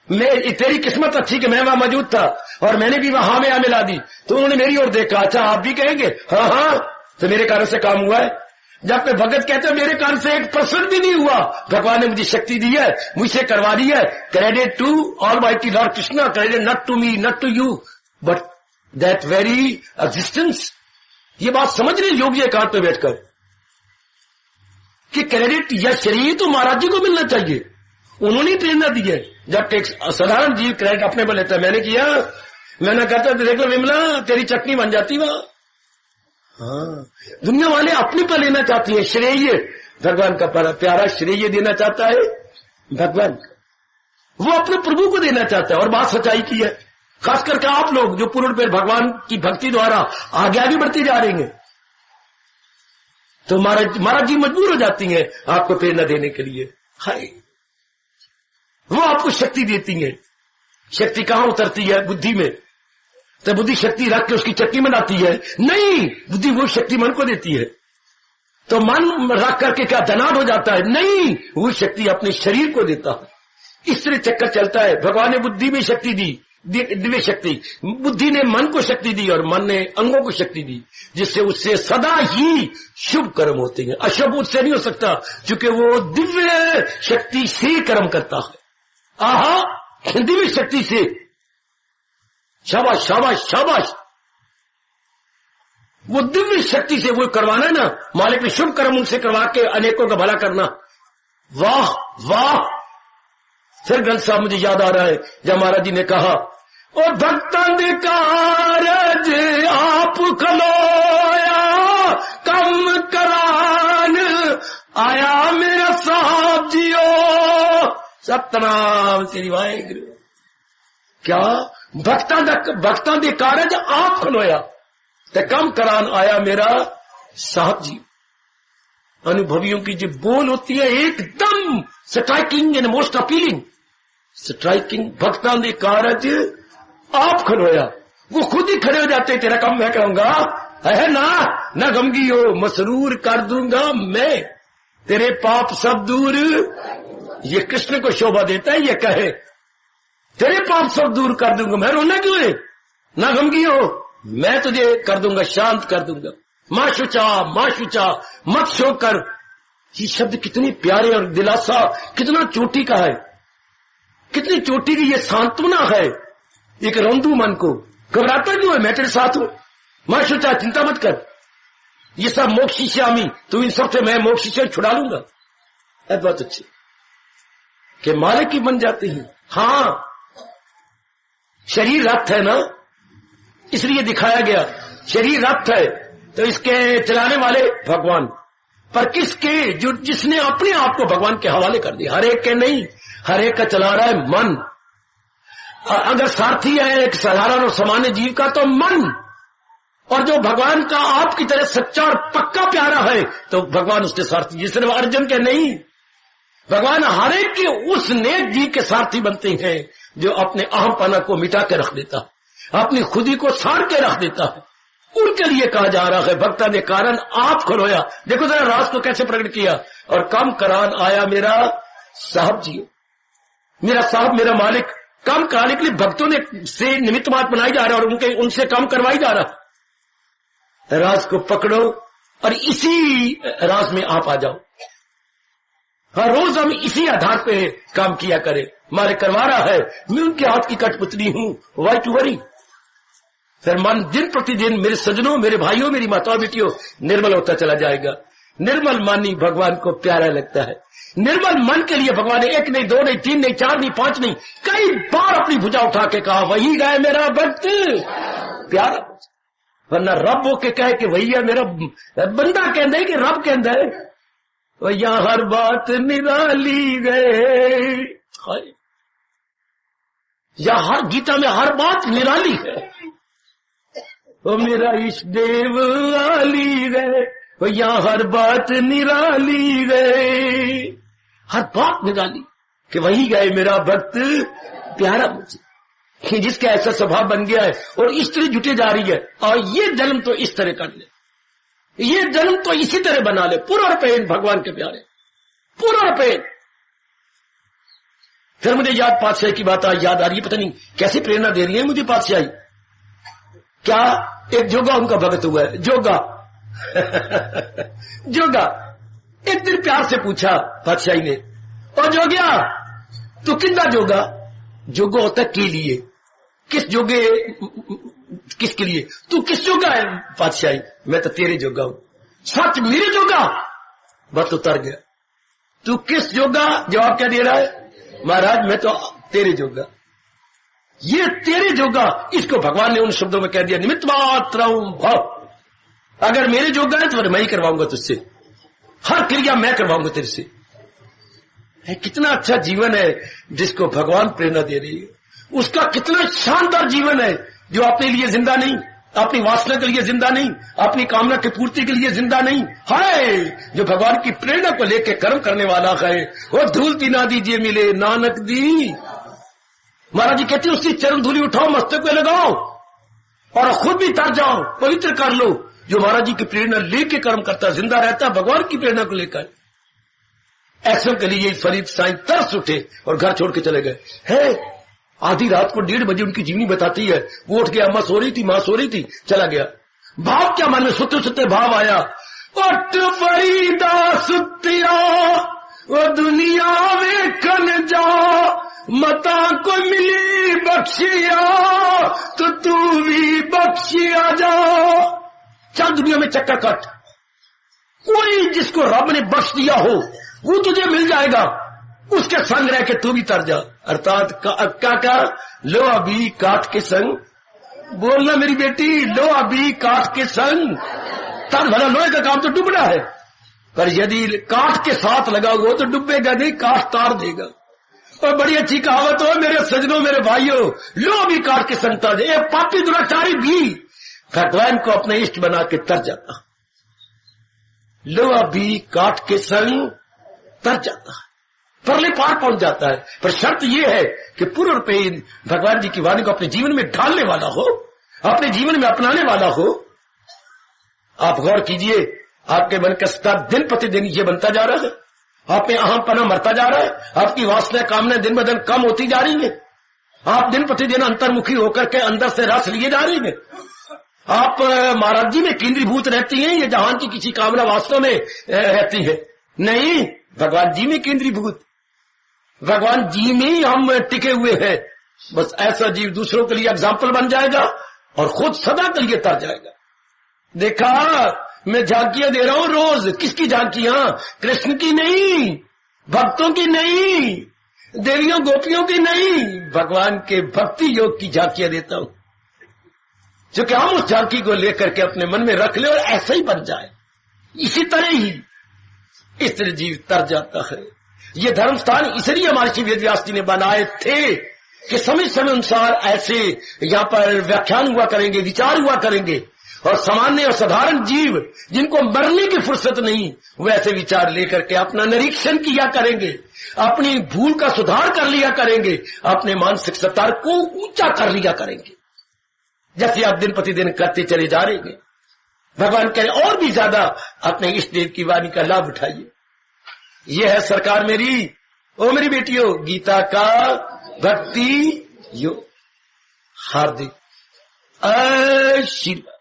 मैं, तेरी किस्मत अच्छी कि मैं वहां मौजूद था और मैंने भी वहां में मिला दी, तो उन्होंने मेरी ओर देखा, अच्छा आप भी कहेंगे, हाँ, तो मेरे कारण से काम हुआ है। जब पे भगत कहते हैं मेरे कारण से 1% भी नहीं हुआ, भगवान ने मुझे शक्ति दी है, मुझसे करवा दी है। Credit to almighty lord Krishna, credit not to me, not to you, but that very existence. ये बात समझ रहे योगी एकांत में बैठकर कि क्रेडिट या शरीर तो महाराज जी को मिलना चाहिए, उन्होंने प्रेरणा दी है। जब एक साधारण जीव क्रेडिट अपने पर लेता है, मैंने किया, मैंने कहता देख लो विमला तेरी चटनी बन जाती वहां। हाँ, दुनिया वाले अपने पर लेना चाहती है श्रेय, भगवान का प्यारा श्रेय देना चाहता है भगवान, वो अपने प्रभु को देना चाहता है। और बात सच्चाई की है, खास करके आप लोग जो पूर्ण पे भगवान की भक्ति द्वारा आगे बढ़ते जा रहे हैं, तो महाराज जी मजबूर हो जाती हैं आपको प्रेरणा देने के लिए। हाय, वो आपको शक्ति देती है। शक्ति कहां उतरती है? बुद्धि में। तो बुद्धि शक्ति रख के उसकी चटनी बनाती है? नहीं, बुद्धि वो शक्ति मन को देती है। तो मन रख करके क्या धनाढ़ हो जाता है? नहीं, वो शक्ति अपने शरीर को देता है। इस तरह चक्कर चलता है। भगवान ने बुद्धि में शक्ति दी, दिव्य शक्ति, बुद्धि ने मन को शक्ति दी और मन ने अंगों को शक्ति दी, जिससे उससे सदा ही शुभ कर्म होते हैं। अशुभ उससे नहीं हो सकता, क्योंकि वो दिव्य शक्ति से कर्म करता है। आहा, दिव्य शक्ति से। शाबाश शाबाश शाबाश। वो दिव्य शक्ति से वो करवाना है ना, मालिक ने शुभ कर्म उनसे करवा के अनेकों का भला करना। वाह वाह। फिर ग्रंथ साहब मुझे याद आ रहा है जब महाराज जी ने कहा, ओ भक्तों दे कारज आप खलोया, कम करान आया मेरा साहब जियो। सतनाम श्री वाहिगुरु। क्या भक्तां दे कारज आप खलोया ते कम करान आया मेरा साहब जी। अनुभवियों की जो बोल होती है एकदम striking and most appealing. Striking. भक्तां दे कारज आप खलोया, वो खुद ही खड़े हो जाते, तेरा काम मैं करूंगा, है ना गमगी हो, मसरूर कर दूंगा मैं, तेरे पाप सब दूर। ये कृष्ण को शोभा देता है, ये कहे तेरे पाप सब दूर कर दूंगा, मैं रोना क्यों है, ना गमगी हो, मैं तुझे कर दूंगा, शांत कर दूंगा। मां शुचा मत शोक कर। ये शब्द कितने प्यारे और दिलासा कितना चोटी का है, कितनी चोटी की ये सांत्वना है एक रोंदू मन को। घबराता क्यों है, मैं तेरे साथ हूं। मां शुचा, चिंता मत कर, ये सब मोक्षिष्यामि, तू इन सबसे मैं मोक्ष से छुड़ा लूंगा। बहुत अच्छी कि मालिक ही बन जाते हैं। हाँ, शरीर रथ है ना, इसलिए दिखाया गया शरीर रथ है, तो इसके चलाने वाले भगवान। पर किसके? जो जिसने अपने आप को भगवान के हवाले कर दिया। हर एक के नहीं, हर एक का चला रहा है मन। अगर सारथी है एक साधारण और सामान्य जीव का तो मन, और जो भगवान का आपकी तरह सच्चा और पक्का प्यारा है तो भगवान उसके सारथी। जिसने अर्जुन के नहीं, भगवान हर एक के उस नेक जीव के सारथी बनते हैं जो अपने अहमपना को मिटा के रख देता है, अपनी खुदी को साड़ के रख देता है। उनके लिए कहा जा रहा है भक्ता ने कारण आप खलोया। देखो जरा राज को कैसे प्रकट किया। और कम करान आया मेरा साहब जी, मेरा साहब मेरा मालिक कम कराने के लिए भक्तों ने से निमित्त मात्र बनाई जा रहा है और उनसे कम करवाई जा रहा। राज को पकड़ो और इसी राज में आप आ जाओ। हर रोज हम इसी आधार पे काम किया करें। मालिक करवा रहा है, मैं उनके हाथ की कठपुतली हूं, वाई टू वरी। फिर मन दिन प्रतिदिन मेरे सजनों, मेरे भाइयों, मेरी माताओं बेटियों निर्मल होता चला जाएगा। निर्मल मन ही भगवान को प्यारा लगता है। निर्मल मन के लिए भगवान ने एक नहीं, दो नहीं, तीन नहीं, चार नहीं, पांच नहीं, कई बार अपनी भुजा उठा के कहा वही गए मेरा भक्त प्यारा। वरना रब हो के कहे कि वही है मेरा बंदा, कहते कि रब कहता है भैया हर बात निराली गए। या हर गीता में हर बात निराली है। वो मेरा इष्ट देव आली गए, भैया हर बात निराली गए, हर बात निराली कि वही गए मेरा भक्त प्यारा मुझे। जिसका ऐसा स्वभाव बन गया है और इस तरह जुटे जा रही है। और ये जन्म तो इस तरह कर ले, ये जन्म तो इसी तरह बना ले, पूरा पेन भगवान के प्यारे, पूरा पेन। फिर मुझे याद पातशाही की बात याद आ रही है, पता नहीं कैसी प्रेरणा दे रही है मुझे पातशाही। क्या एक जोगा उनका भगत हुआ है, जोगा जोगा। एक दिन प्यार से पूछा पातशाही ने, और जोगिया तू किंदा जोगा? जोगा होता के लिए, किस जोगे, किसके लिए? तू किस जोगा है पातशाही? मैं तो तेरे जोगा हूं। सच मेरे जोगा? बस उतर गया। तू किस जोगा? जवाब क्या दे रहा है? महाराज मैं तो तेरे जोगा। ये तेरे जोगा, इसको भगवान ने उन शब्दों में कह दिया, निमित्त मात्र भाव। अगर मेरे जोगा है तो मैं ही करवाऊंगा तुझसे, हर क्रिया मैं करवाऊंगा तेरे से। कितना अच्छा जीवन है जिसको भगवान प्रेरणा दे रही है। उसका कितना शानदार जीवन है जो अपने लिए जिंदा नहीं, अपनी वासना के लिए जिंदा नहीं, अपनी कामना की पूर्ति के लिए जिंदा नहीं है, जो भगवान की प्रेरणा को लेकर कर्म करने वाला है। वो धूल दी ना दीजिए मिले नानक दी। महाराज जी कहते उसकी चरण धूली उठाओ, मस्तक पे लगाओ और खुद भी तर जाओ, पवित्र कर लो। जो महाराज जी की प्रेरणा लेके कर्म करता, जिंदा रहता भगवान की प्रेरणा को लेकर। ऐसों के लिए फरीद साईं तरस उठे और घर छोड़ के चले गए। है आधी रात को 1:30 बजे उनकी जीवनी बताती है, वो उठ गया, अम्मा सो रही थी, मां सो रही थी, चला गया। भाव क्या मन में सुते सुते भाव आया, उठ फरीदा सुतिया वो दुनिया में कन जा, मता को मिली बख्शिया तो तू भी बख्शिया जा। चल दुनिया में चक्कर कट, कोई जिसको रब ने बख्श दिया हो वो तुझे मिल जाएगा, उसके संग रह के तू भी तर जा। अर्थात क्या लो अभी काट के संग, बोलना मेरी बेटी, लो अभी काट के संग तर। भला लोहे का काम तो डूबना है, पर यदि काट के साथ लगा हुआ तो डूबेगा नहीं, काट तार देगा। और बड़ी अच्छी कहावत हो मेरे सजनों मेरे भाइयों, लो अभी काट के संग तर। ये पापी दुराचारी भी भगवान को अपने इष्ट बना के तर जाता, लो अभी काट के संग तर जाता है, परले पार पहुंच जाता है। पर शर्त यह है कि पूर्ण रूप भगवान जी की वाणी को अपने जीवन में ढालने वाला हो, अपने जीवन में अपनाने वाला हो। आप गौर कीजिए, आपके मन का स्तर दिन प्रतिदिन ये बनता जा रहा है, आप में अहमपना मरता जा रहा है, आपकी वासना कामना दिन ब दिन कम होती जा रही है, आप दिन प्रतिदिन अंतर्मुखी होकर के अंदर से रस लिए जा रही है। आप महाराज जी में केंद्रीभूत रहती हैं, ये जहान की किसी कामना वास्तव में रहती है नहीं, भगवान जी में केंद्रीभूत, भगवान जी में ही हम टिके हुए हैं। बस ऐसा जीव दूसरों के लिए एग्जाम्पल बन जाएगा और खुद सदा के लिए तर जाएगा। देखा मैं झांकियां दे रहा हूं रोज, किसकी झांकियां? कृष्ण की नहीं, भक्तों की नहीं, देवियों गोपियों की नहीं, भगवान के भक्ति योग की झांकियां देता हूं, जो कि हम उस झांकी को लेकर के अपने मन में रख ले और ऐसा ही बन जाए। इसी तरह ही इस तरह जीव तर जाता है। ये धर्म स्थान इसलिए महर्षि वेदव्यास जी ने बनाए थे कि समय समय अनुसार ऐसे यहाँ पर व्याख्यान हुआ करेंगे, विचार हुआ करेंगे, और सामान्य और साधारण जीव जिनको मरने की फुर्सत नहीं, वो ऐसे विचार लेकर के अपना निरीक्षण किया करेंगे, अपनी भूल का सुधार कर लिया करेंगे, अपने मानसिक स्तर को ऊंचा कर लिया करेंगे। जैसे आप दिन प्रतिदिन करते चले जा रहे हैं, भगवान कह रहे और भी ज्यादा अपने इष्ट देव की वाणी का लाभ उठाइए। यह है सरकार मेरी, ओ मेरी बेटियों, गीता का भक्ति योग। हार्दिक आशीर्वाद।